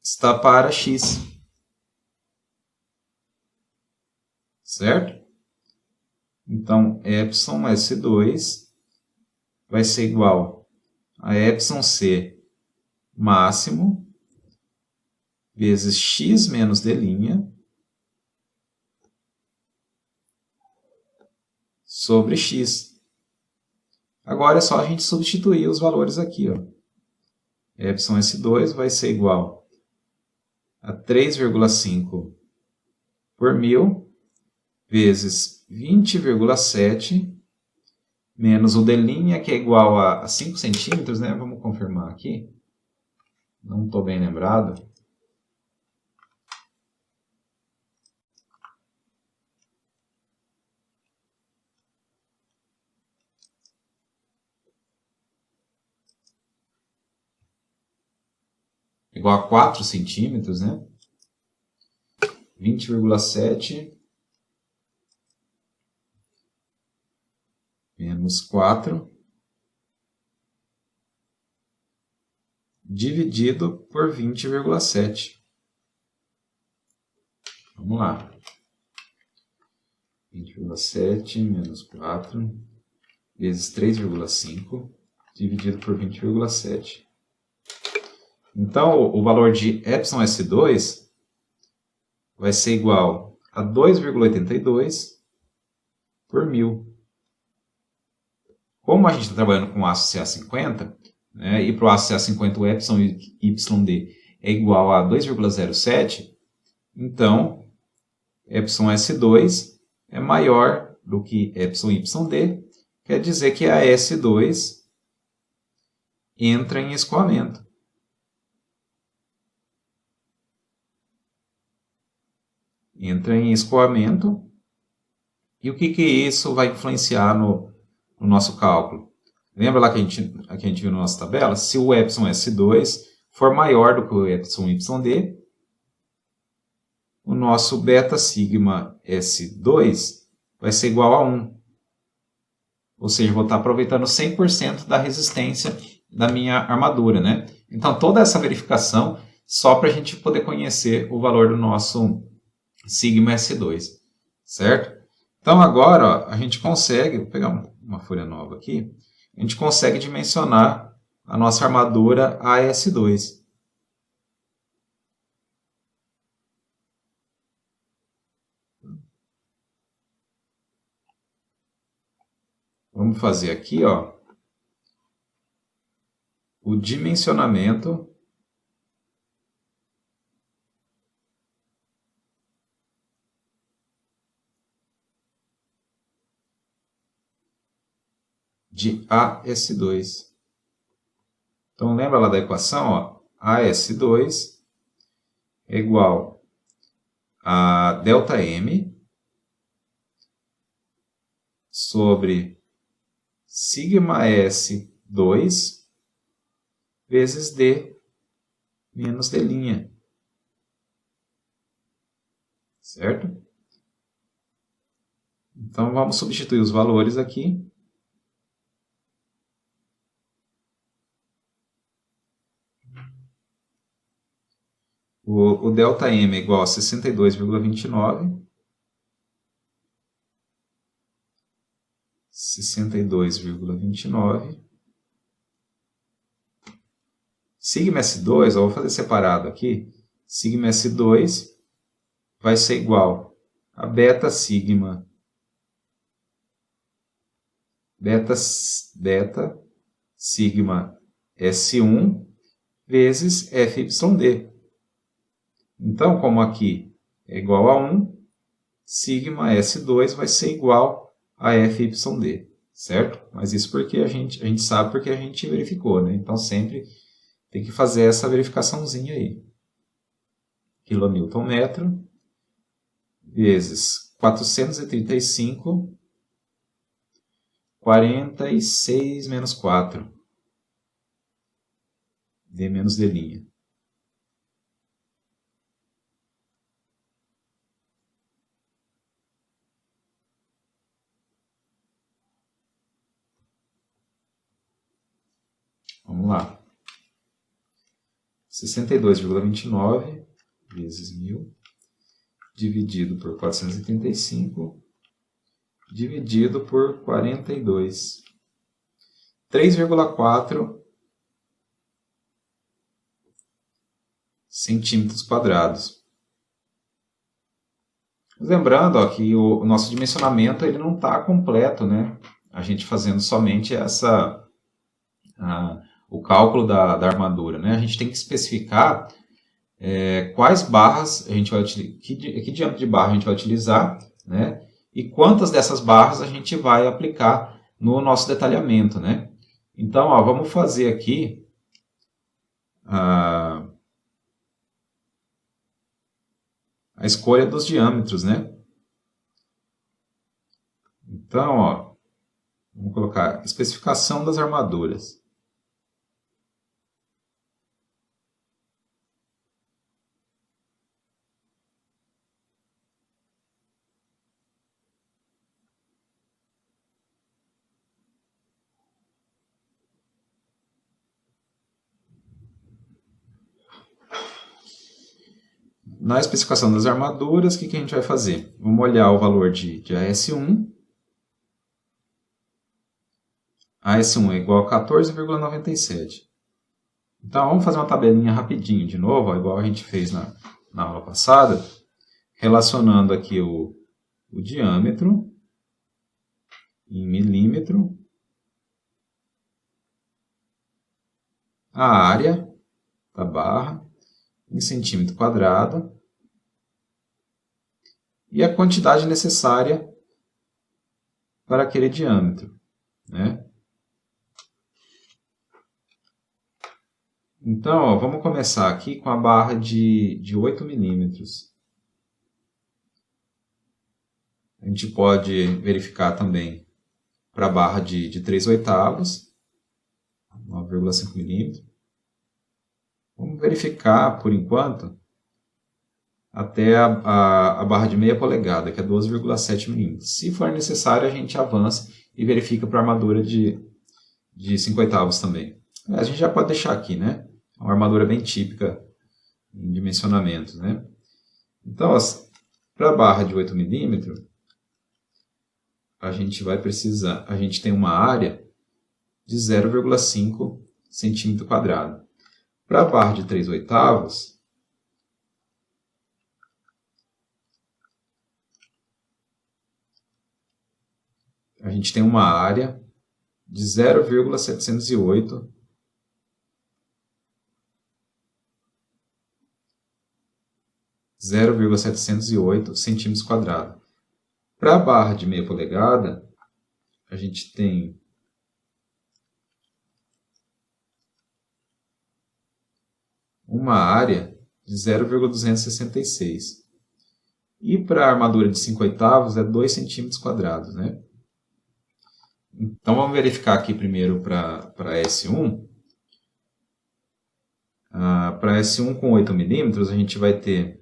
está para x, certo? Então, εS2 vai ser igual a εc máximo vezes x menos D' sobre x. Agora é só a gente substituir os valores aqui, ó. εS2 vai ser igual a 3,5 por mil vezes 20,7 menos o D', que é igual a 5 centímetros, né? Vamos confirmar aqui. Não estou bem lembrado. Igual a 4 centímetros, né? 20,7 menos 4 dividido por 20,7. Vamos lá. 20,7 menos 4 vezes 3,5 dividido por 20,7. Então, o valor de εS2 vai ser igual a 2,82 por mil. Como a gente está trabalhando com aço Ca50, né, e para o aço Ca50 o εYD é igual a 2,07, então εS2 é maior do que εYD, quer dizer que a S2 entra em escoamento. Entra em escoamento. E o que isso vai influenciar no nosso cálculo? Lembra lá que a gente viu na nossa tabela? Se o εS2 for maior do que o εYD, o nosso beta sigma S2 vai ser igual a 1. Ou seja, vou estar aproveitando 100% da resistência da minha armadura, né? Então, toda essa verificação só para a gente poder conhecer o valor do nosso sigma S2, certo? Então, agora ó, a gente consegue, vou pegar uma folha nova aqui, a gente consegue dimensionar a nossa armadura AS2. Vamos fazer aqui, ó, o dimensionamento de AS2. Então, lembra lá da equação, ó, AS2 é igual a ΔM sobre sigma S2 vezes D menos D'. Certo? Então, vamos substituir os valores aqui. O ΔM é igual a 62,29. 62,29. Sigma S2, eu vou fazer separado aqui. Sigma S2 vai ser igual a beta sigma sigma S1 vezes FYD. Então, como aqui é igual a 1, sigma S2 vai ser igual a FYD, certo? Mas isso porque a gente sabe porque a gente verificou, né? Então, sempre tem que fazer essa verificaçãozinha aí. Quilonewton-metro vezes 435, 46 menos 4. D menos D'. Vamos lá. 62,29 vezes 1000 dividido por 435 dividido por 42. 3,4 centímetros quadrados. Lembrando ó, que o nosso dimensionamento ele não está completo, né? A gente fazendo somente o cálculo da armadura, né? A gente tem que especificar quais barras a gente vai utilizar, que diâmetro de barra a gente vai utilizar, né? E quantas dessas barras a gente vai aplicar no nosso detalhamento, né? Então, ó, vamos fazer aqui a escolha dos diâmetros, né? Então, ó, vamos colocar especificação das armaduras. Na especificação das armaduras, o que a gente vai fazer? Vamos olhar o valor de AS1. AS1 é igual a 14,97. Então, vamos fazer uma tabelinha rapidinho de novo, igual a gente fez na aula passada, relacionando aqui o diâmetro em milímetro, a área da barra em centímetro quadrado e a quantidade necessária para aquele diâmetro, né? Então, ó, vamos começar aqui com a barra de 8 milímetros. A gente pode verificar também para a barra de 3/8. 9,5 milímetros. Vamos verificar, por enquanto, até a barra de meia polegada, que é 12,7 milímetros. Se for necessário, a gente avança e verifica para a armadura de 5/8 também. A gente já pode deixar aqui, né? É uma armadura bem típica em dimensionamentos, né? Então, para a barra de 8 milímetros, a gente vai precisar, a gente tem uma área de 0,5 centímetro quadrado. Para a barra de 3/8, a gente tem uma área de 0,708 centímetros quadrados. Para a barra de meia polegada, a gente tem uma área de 0,266. E para a armadura de 5/8 é 2 centímetros quadrados, né? Então vamos verificar aqui primeiro para S1. Para S1 com 8 milímetros, a gente vai ter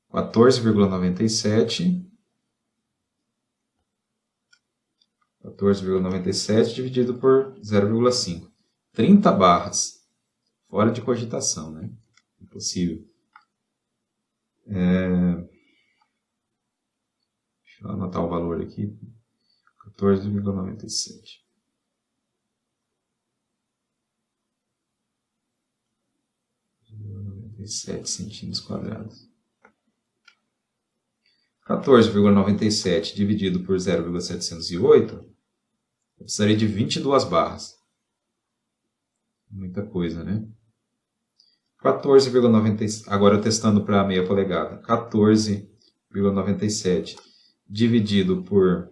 14,97 dividido por 0,5. 30 barras. Fora de cogitação, né? Impossível. Deixa eu anotar o valor aqui. 14,97. Centímetros quadrados. 14,97 dividido por 0,708, eu precisaria de 22 barras. Muita coisa, né? 14,97, agora testando para meia polegada. 14,97 dividido por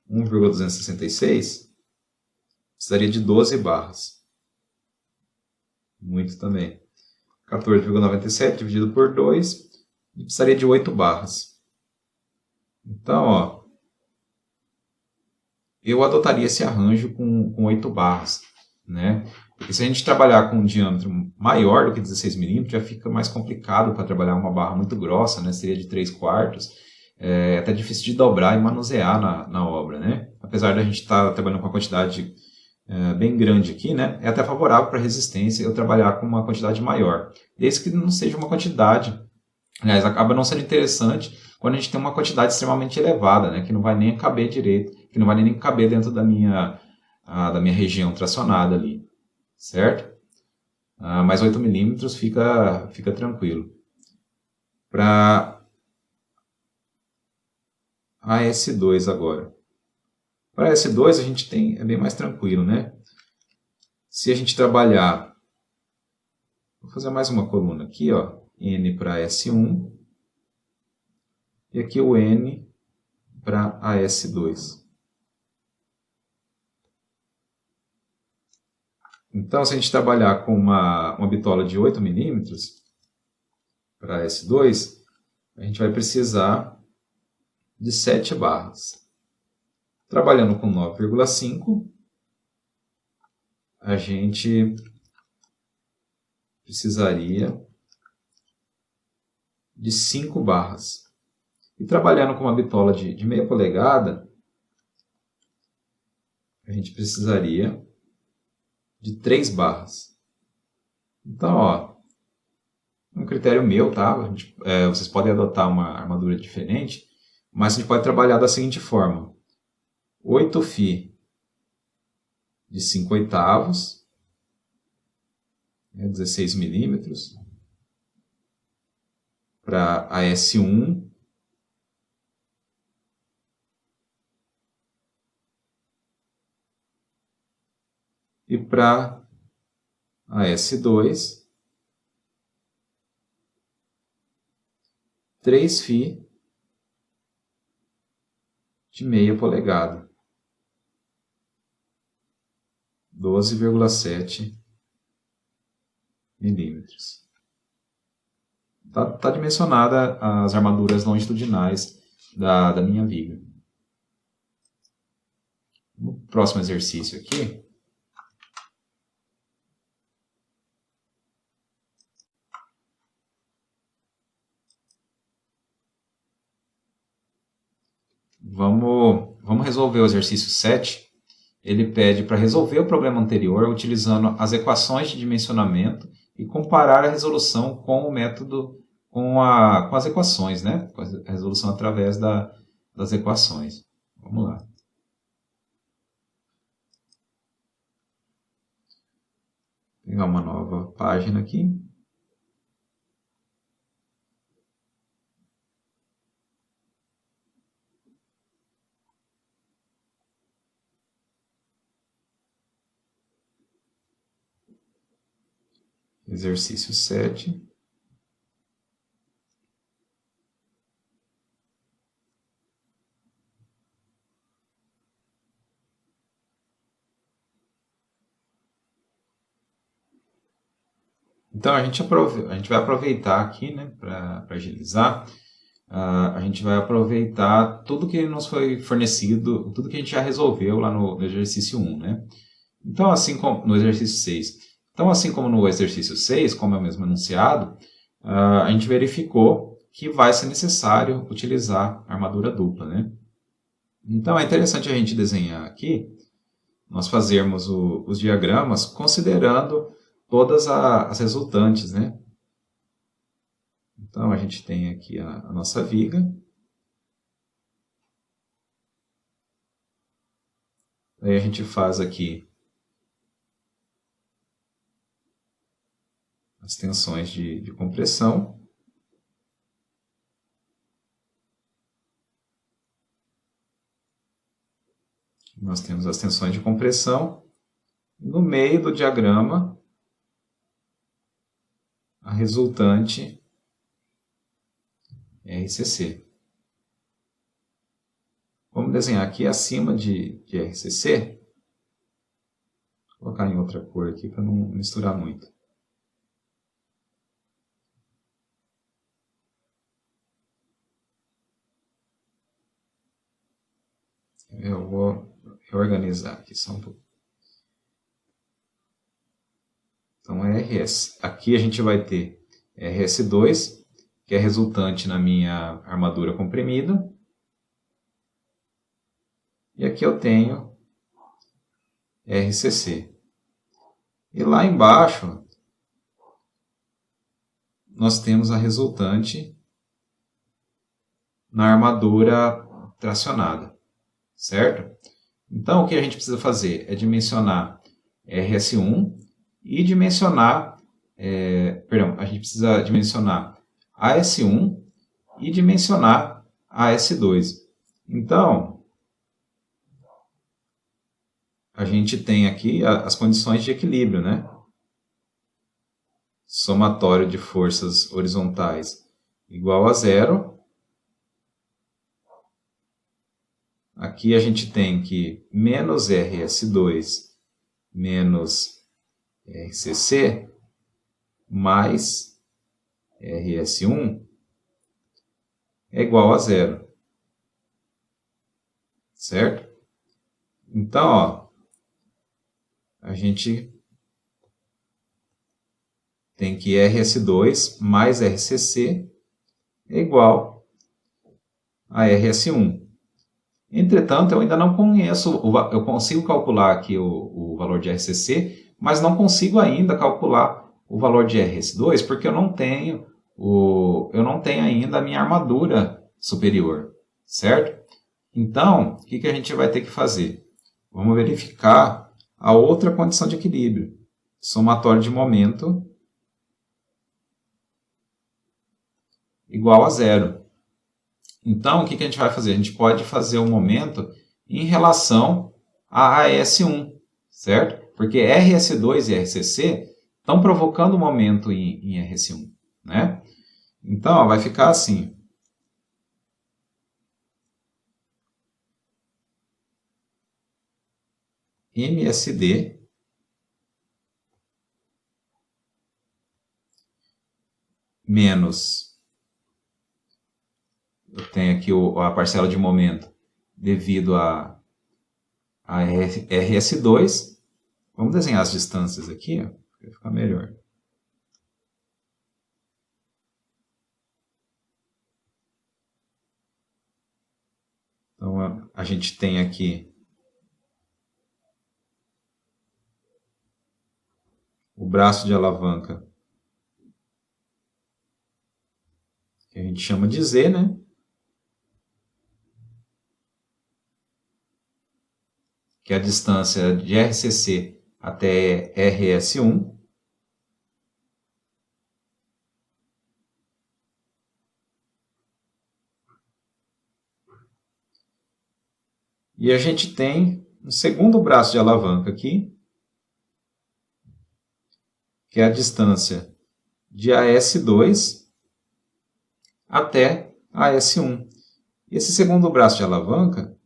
1,266, precisaria de 12 barras. Muito também. 14,97 dividido por 2, precisaria de 8 barras. Então, ó, eu adotaria esse arranjo com 8 barras, né? Porque se a gente trabalhar com um diâmetro maior do que 16 milímetros, já fica mais complicado para trabalhar uma barra muito grossa, né? Seria de 3/4, é até difícil de dobrar e manusear na obra, né? Apesar de a gente estar trabalhando com uma quantidade bem grande aqui, né? É até favorável para a resistência eu trabalhar com uma quantidade maior, desde que não seja uma quantidade. Aliás, acaba não sendo interessante quando a gente tem uma quantidade extremamente elevada, né? Que não vai nem caber direito, que não vai nem caber dentro da minha região tracionada ali, certo? Mas 8 milímetros fica tranquilo. Para a S2 agora. Para a S2 a gente é bem mais tranquilo, né? Se a gente trabalhar, vou fazer mais uma coluna aqui, ó, N para S1 e aqui o N para a S2. Então, se a gente trabalhar com uma bitola de 8 milímetros para a S2, a gente vai precisar de 7 barras. Trabalhando com 9,5, a gente precisaria de 5 barras. E trabalhando com uma bitola de meia polegada, a gente precisaria de 3 barras. Então, ó, um critério meu, tá? Vocês podem adotar uma armadura diferente, mas a gente pode trabalhar da seguinte forma. 8 φ de 5/8, 16 milímetros, para a S1, e para a S2, 3 φ de meia polegada, 12,7 milímetros. Tá dimensionada as armaduras longitudinais da minha viga. No próximo exercício aqui, vamos resolver o exercício 7. Ele pede para resolver o problema anterior utilizando as equações de dimensionamento e comparar a resolução com o método, com as equações, né? Com a resolução através das equações. Vamos lá. Vou pegar uma nova página aqui. Exercício 7. Então, a gente vai aproveitar aqui, né, para agilizar, a gente vai aproveitar tudo que nos foi fornecido, tudo que a gente já resolveu lá no exercício 1, né? Então, assim como no exercício 6. Então, assim como no exercício 6, como é o mesmo enunciado, a gente verificou que vai ser necessário utilizar armadura dupla, né? Então, é interessante a gente desenhar aqui, nós fazermos os diagramas considerando todas as resultantes, né? Então, a gente tem aqui a nossa viga. Aí a gente faz aqui as tensões de compressão. Nós temos as tensões de compressão. No meio do diagrama, a resultante RCC. Vamos desenhar aqui acima de RCC. Vou colocar em outra cor aqui para não misturar muito. Eu vou reorganizar aqui só um pouco. Então, RS. Aqui a gente vai ter RS2, que é resultante na minha armadura comprimida. E aqui eu tenho RCC. E lá embaixo, nós temos a resultante na armadura tracionada, certo? Então, o que a gente precisa fazer é dimensionar RS1 e dimensionar, a gente precisa dimensionar AS1 e dimensionar AS2. Então, a gente tem aqui as condições de equilíbrio, né? Somatório de forças horizontais igual a zero. Aqui a gente tem que menos RS2 menos RCC mais RS1 é igual a zero. Certo? Então, ó, a gente tem que RS2 mais RCC é igual a RS1. Entretanto, eu ainda não conheço, eu consigo calcular aqui o valor de RCC, mas não consigo ainda calcular o valor de RS2, porque eu não tenho ainda a minha armadura superior, certo? Então, o que a gente vai ter que fazer? Vamos verificar a outra condição de equilíbrio, somatório de momento igual a zero. Então, o que a gente vai fazer? A gente pode fazer o momento em relação a AS1, certo? Porque RS2 e RCC estão provocando o momento em RS1, né? Então, ó, vai ficar assim. MSD menos, eu tenho aqui a parcela de momento devido à a RS2. Vamos desenhar as distâncias aqui, para ficar melhor. Então, a gente tem aqui o braço de alavanca, que a gente chama de Z, né? Que é a distância de RCC até RS1. E a gente tem um segundo braço de alavanca aqui, que é a distância de AS2 até AS1. Esse segundo braço de alavanca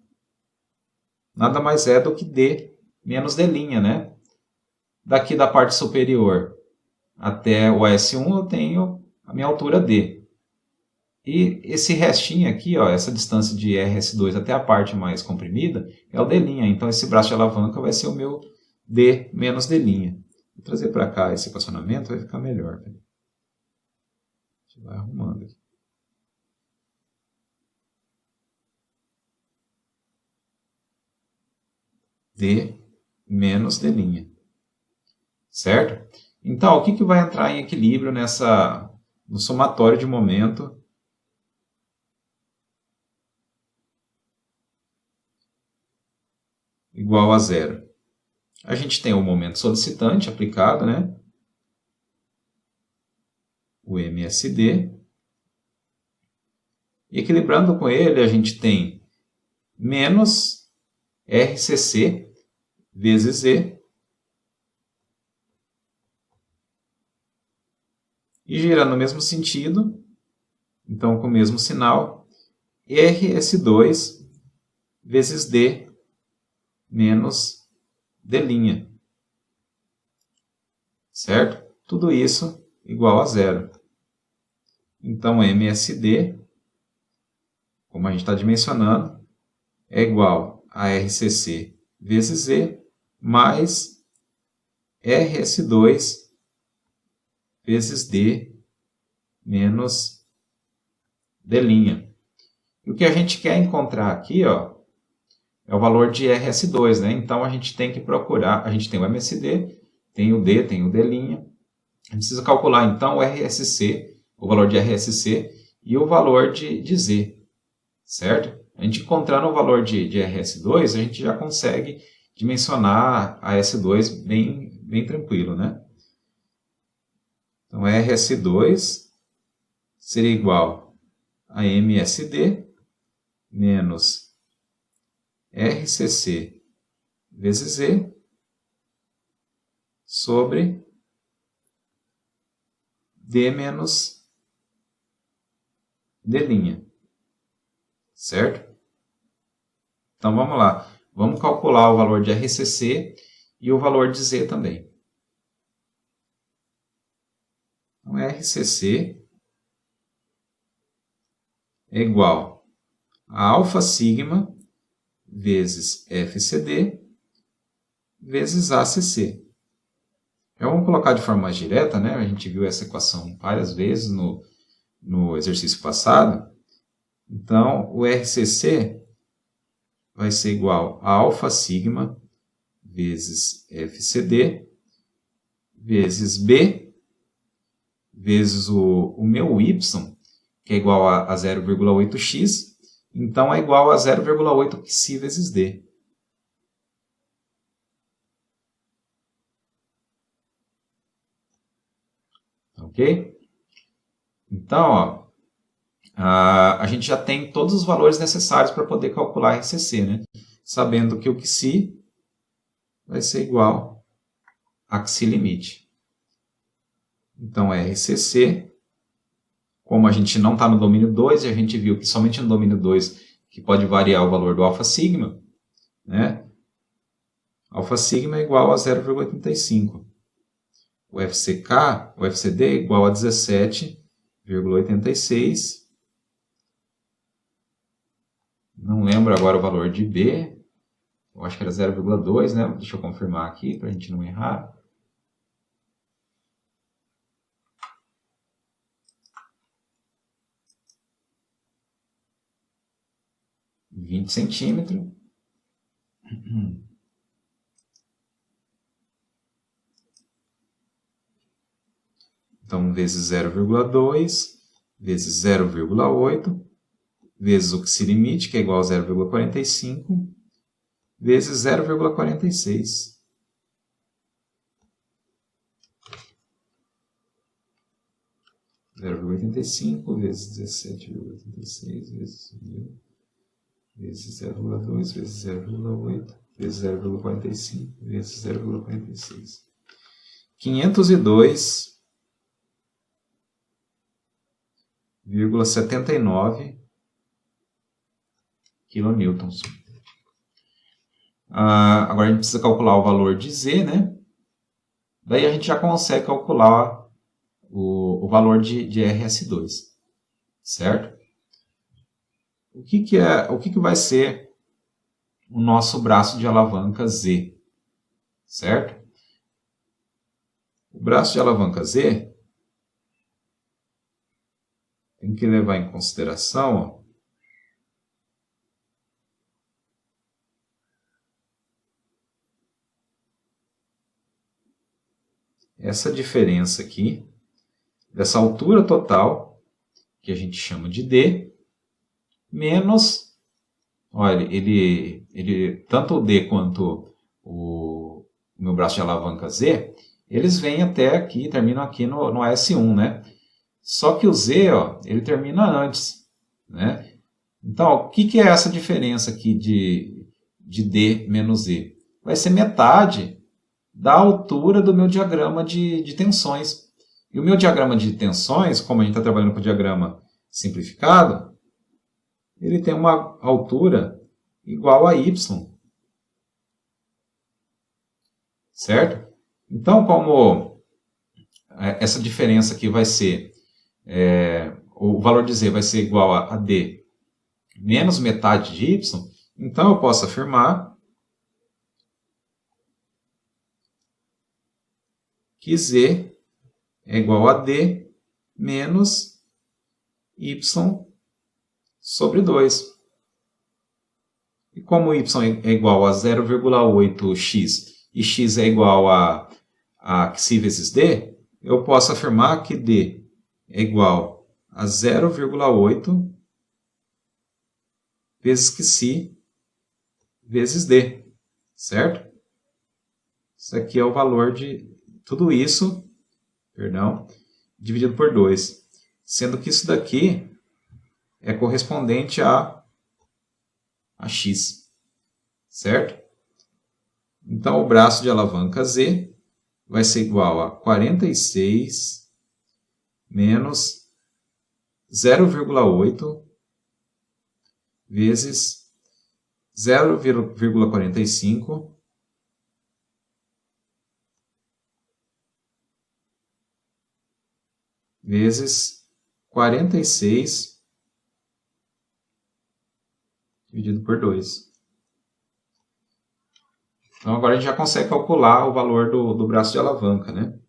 nada mais é do que D menos D', né? Daqui da parte superior até o AS1 eu tenho a minha altura D. E esse restinho aqui, essa distância de RS2 até a parte mais comprimida, é o D'. Então esse braço de alavanca vai ser o meu D menos D'. Vou trazer para cá esse equacionamento, vai ficar melhor. A gente vai arrumando aqui. D menos D'. Certo? Então, o que vai entrar em equilíbrio no somatório de momento igual a zero? A gente tem o momento solicitante aplicado, né? O MSD. E equilibrando com ele, a gente tem menos RCC vezes Z. E girando no mesmo sentido, então com o mesmo sinal, RS2 vezes D menos D'. Certo? Tudo isso igual a zero. Então, MSD, como a gente está dimensionando, é igual a RCC vezes Z mais RS2 vezes D menos D'. E o que a gente quer encontrar aqui, é o valor de RS2, né? Então a gente tem que procurar, a gente tem o MSD, tem o D, tem o D'. A gente precisa calcular então o RSC, o valor de RSC e o valor de Z, certo? A gente encontrando o valor de RS2, a gente já consegue dimensionar a S2 bem tranquilo, né? Então, RS2 seria igual a MSD menos RCC vezes Z sobre D menos D'. Certo? Então, vamos lá. Vamos calcular o valor de RCC e o valor de Z também. Então, RCC é igual a alfa sigma vezes FCD vezes ACC. Já vamos colocar de forma mais direta, né? A gente viu essa equação várias vezes no exercício passado. Então, o RCC vai ser igual a alfa sigma vezes FCD vezes B vezes o meu y, que é igual a 0,8x, então é igual a 0,8 π vezes D. Ok? Então, a gente já tem todos os valores necessários para poder calcular RCC, né? Sabendo que o π vai ser igual a π limite. Então, RCC, como a gente não está no domínio 2, e a gente viu que somente no domínio 2 que pode variar o valor do alfa sigma, né? Alfa sigma é igual a 0,85. O FCD é igual a 17,86. Não lembro agora o valor de B. Eu acho que era 0,2, né? Deixa eu confirmar aqui para a gente não errar. centímetros. Então, vezes 0,2, vezes 0,8, vezes o limite, que é igual a 0,45, vezes 0,46. Vezes 17,86 vezes 1.000 vezes 0,2 vezes 0,8 vezes 0,45 vezes 0,46. 502,79 kilonewtons. Agora a gente precisa calcular o valor de Z, né? Daí a gente já consegue calcular o valor de RS2, certo? O que vai ser o nosso braço de alavanca Z, certo? O braço de alavanca Z tem que levar em consideração essa diferença aqui, dessa altura total, que a gente chama de D, menos, olha, tanto o D quanto o meu braço de alavanca Z, eles vêm até aqui, terminam aqui no S1, né? Só que o Z, ó, ele termina antes, né? Então, ó, o que é essa diferença aqui de D menos E? Vai ser metade da altura do meu diagrama de tensões. E o meu diagrama de tensões, como a gente está trabalhando com o diagrama simplificado, ele tem uma altura igual a Y. Certo? Então, como essa diferença aqui vai ser, o valor de Z vai ser igual a D menos metade de Y, então eu posso afirmar que Z é igual a D menos Y sobre 2. E como Y é igual a 0,8x e x é igual a Xi vezes D, eu posso afirmar que D é igual a 0,8 vezes Xi vezes D, certo? Isso aqui é o valor de tudo isso, dividido por 2. Sendo que isso daqui é correspondente a x, certo? Então, o braço de alavanca Z vai ser igual a 46 menos 0,8 vezes 0,45 vezes 46 dividido por 2. Então, agora a gente já consegue calcular o valor do braço de alavanca, né?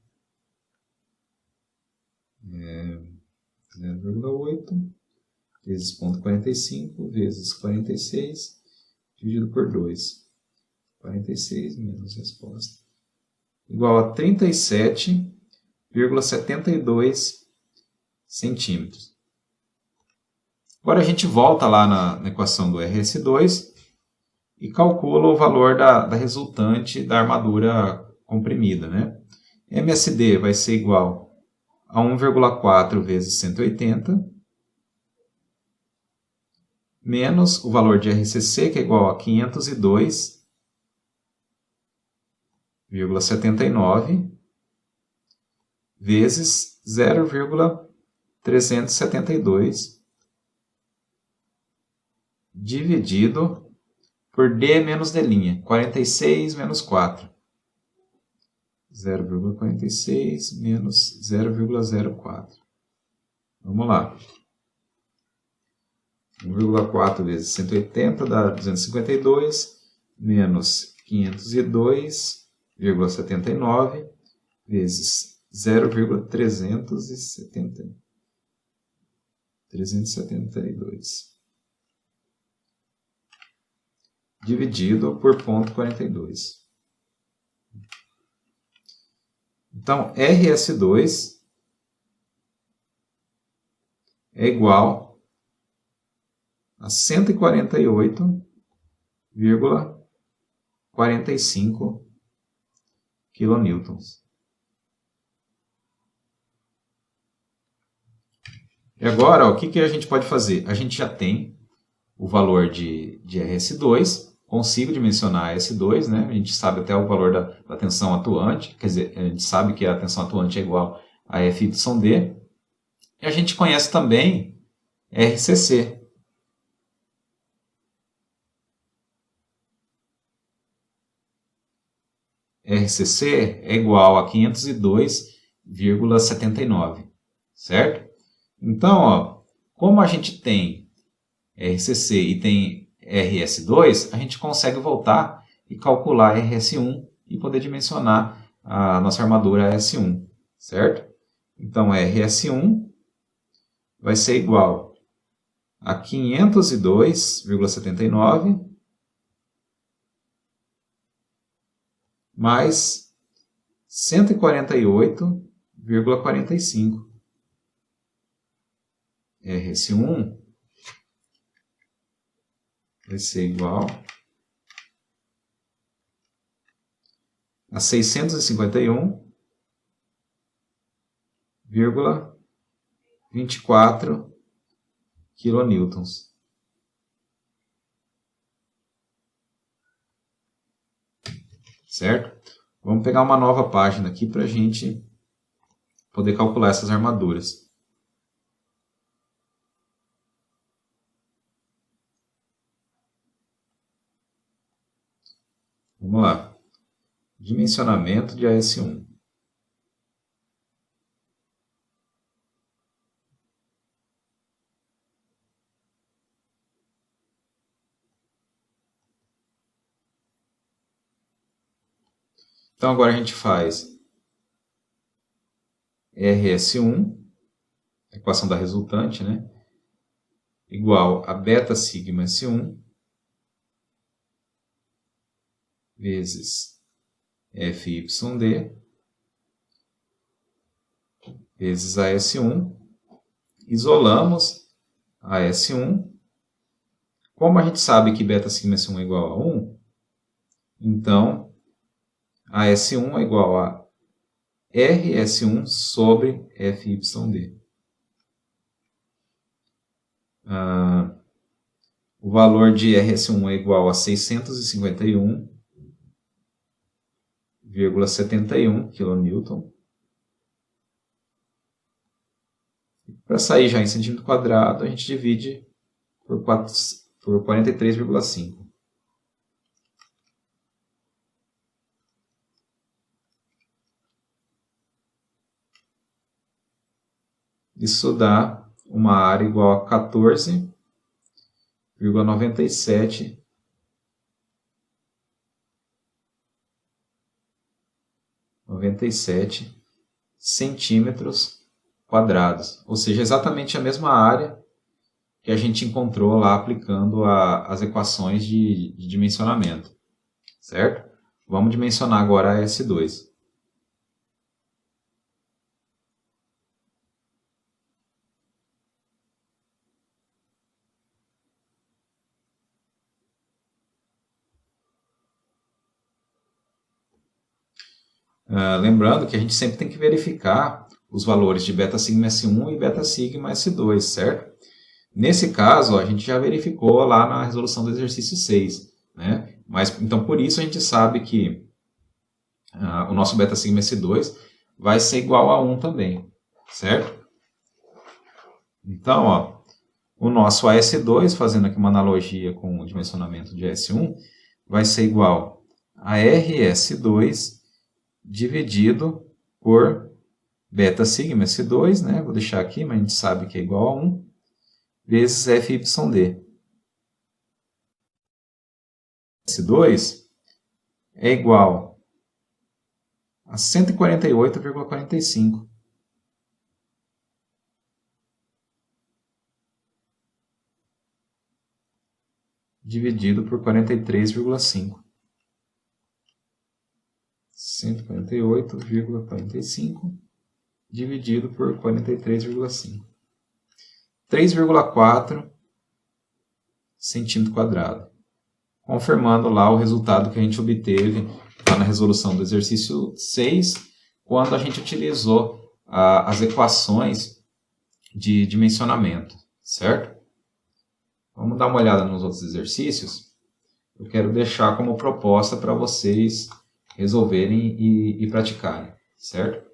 0,8 vezes 0,45 vezes 46 dividido por 2. 46 menos resposta. Igual a 37,72 centímetros. Agora a gente volta lá na equação do RS2 e calcula o valor da resultante da armadura comprimida, né? MSD vai ser igual a 1,4 vezes 180, menos o valor de RCC, que é igual a 502,79, vezes 0,372, dividido por D menos D', 46 menos 4. 0,46 menos 0,04. Vamos lá. 1,4 vezes 180 dá 252, menos 502,79 vezes 0,372 dividido por 0,42. Então, RS2 é igual a 148,45 kN. E agora, ó, o que a gente pode fazer? A gente já tem o valor de RS2, consigo dimensionar S2, né? A gente sabe até o valor da tensão atuante, quer dizer, a gente sabe que a tensão atuante é igual a FYD. E a gente conhece também RCC. RCC é igual a 502,79, certo? Então, ó, como a gente tem RCC e tem RS2, a gente consegue voltar e calcular RS1 e poder dimensionar a nossa armadura S1, certo? Então, RS1 vai ser igual a 502,79 mais 148,45. RS1 vai ser igual a 651,24 kN. Certo? Vamos pegar uma nova página aqui para a gente poder calcular essas armaduras. Vamos lá. Dimensionamento de AS1. Então agora a gente faz RS1, equação da resultante, né? Igual a beta sigma S1 vezes FYD vezes a S1. Isolamos a S1. Como a gente sabe que beta sigma S1 é igual a 1, então a S1 é igual a RS1 sobre FYD. O valor de RS1 é igual a 651,71 kN. Para sair já em centímetro quadrado, a gente divide por 43,5. Isso dá uma área igual a 14,97 centímetros quadrados. Ou seja, exatamente a mesma área que a gente encontrou lá aplicando as equações de dimensionamento. Certo? Vamos dimensionar agora a S2. Lembrando que a gente sempre tem que verificar os valores de beta sigma S1 e beta sigma S2, certo? Nesse caso, a gente já verificou lá na resolução do exercício 6, né? Mas, então, por isso a gente sabe que o nosso beta sigma S2 vai ser igual a 1 também, certo? Então, ó, o nosso AS2, fazendo aqui uma analogia com o dimensionamento de S1, vai ser igual a RS2 dividido por beta sigma S2, né? Vou deixar aqui, mas a gente sabe que é igual a 1, vezes FYD. S2 é igual a 148,45. Dividido por 43,5. 148,45 dividido por 43,5. 3,4 centímetro quadrado. Confirmando lá o resultado que a gente obteve lá na resolução do exercício 6, quando a gente utilizou as equações de dimensionamento, certo? Vamos dar uma olhada nos outros exercícios. Eu quero deixar como proposta para vocês resolverem e praticarem, certo?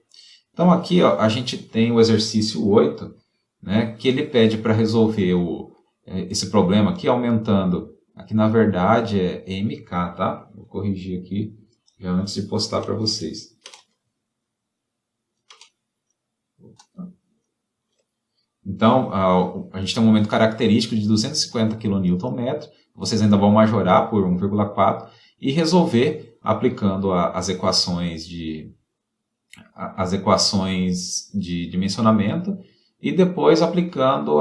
Então aqui ó, a gente tem o exercício 8, né, que ele pede para resolver esse problema aqui aumentando, aqui na verdade é MK, tá? Vou corrigir aqui já antes de postar para vocês. Então, a gente tem um momento característico de 250 kN, vocês ainda vão majorar por 1,4 e resolver aplicando as equações de dimensionamento e depois aplicando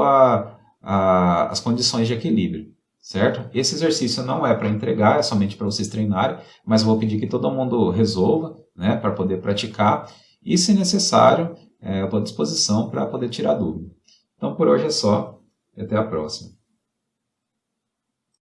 as condições de equilíbrio, certo? Esse exercício não é para entregar, é somente para vocês treinarem, mas eu vou pedir que todo mundo resolva, né, para poder praticar e, se necessário, eu estou à disposição para poder tirar dúvida. Então, por hoje é só e até a próxima.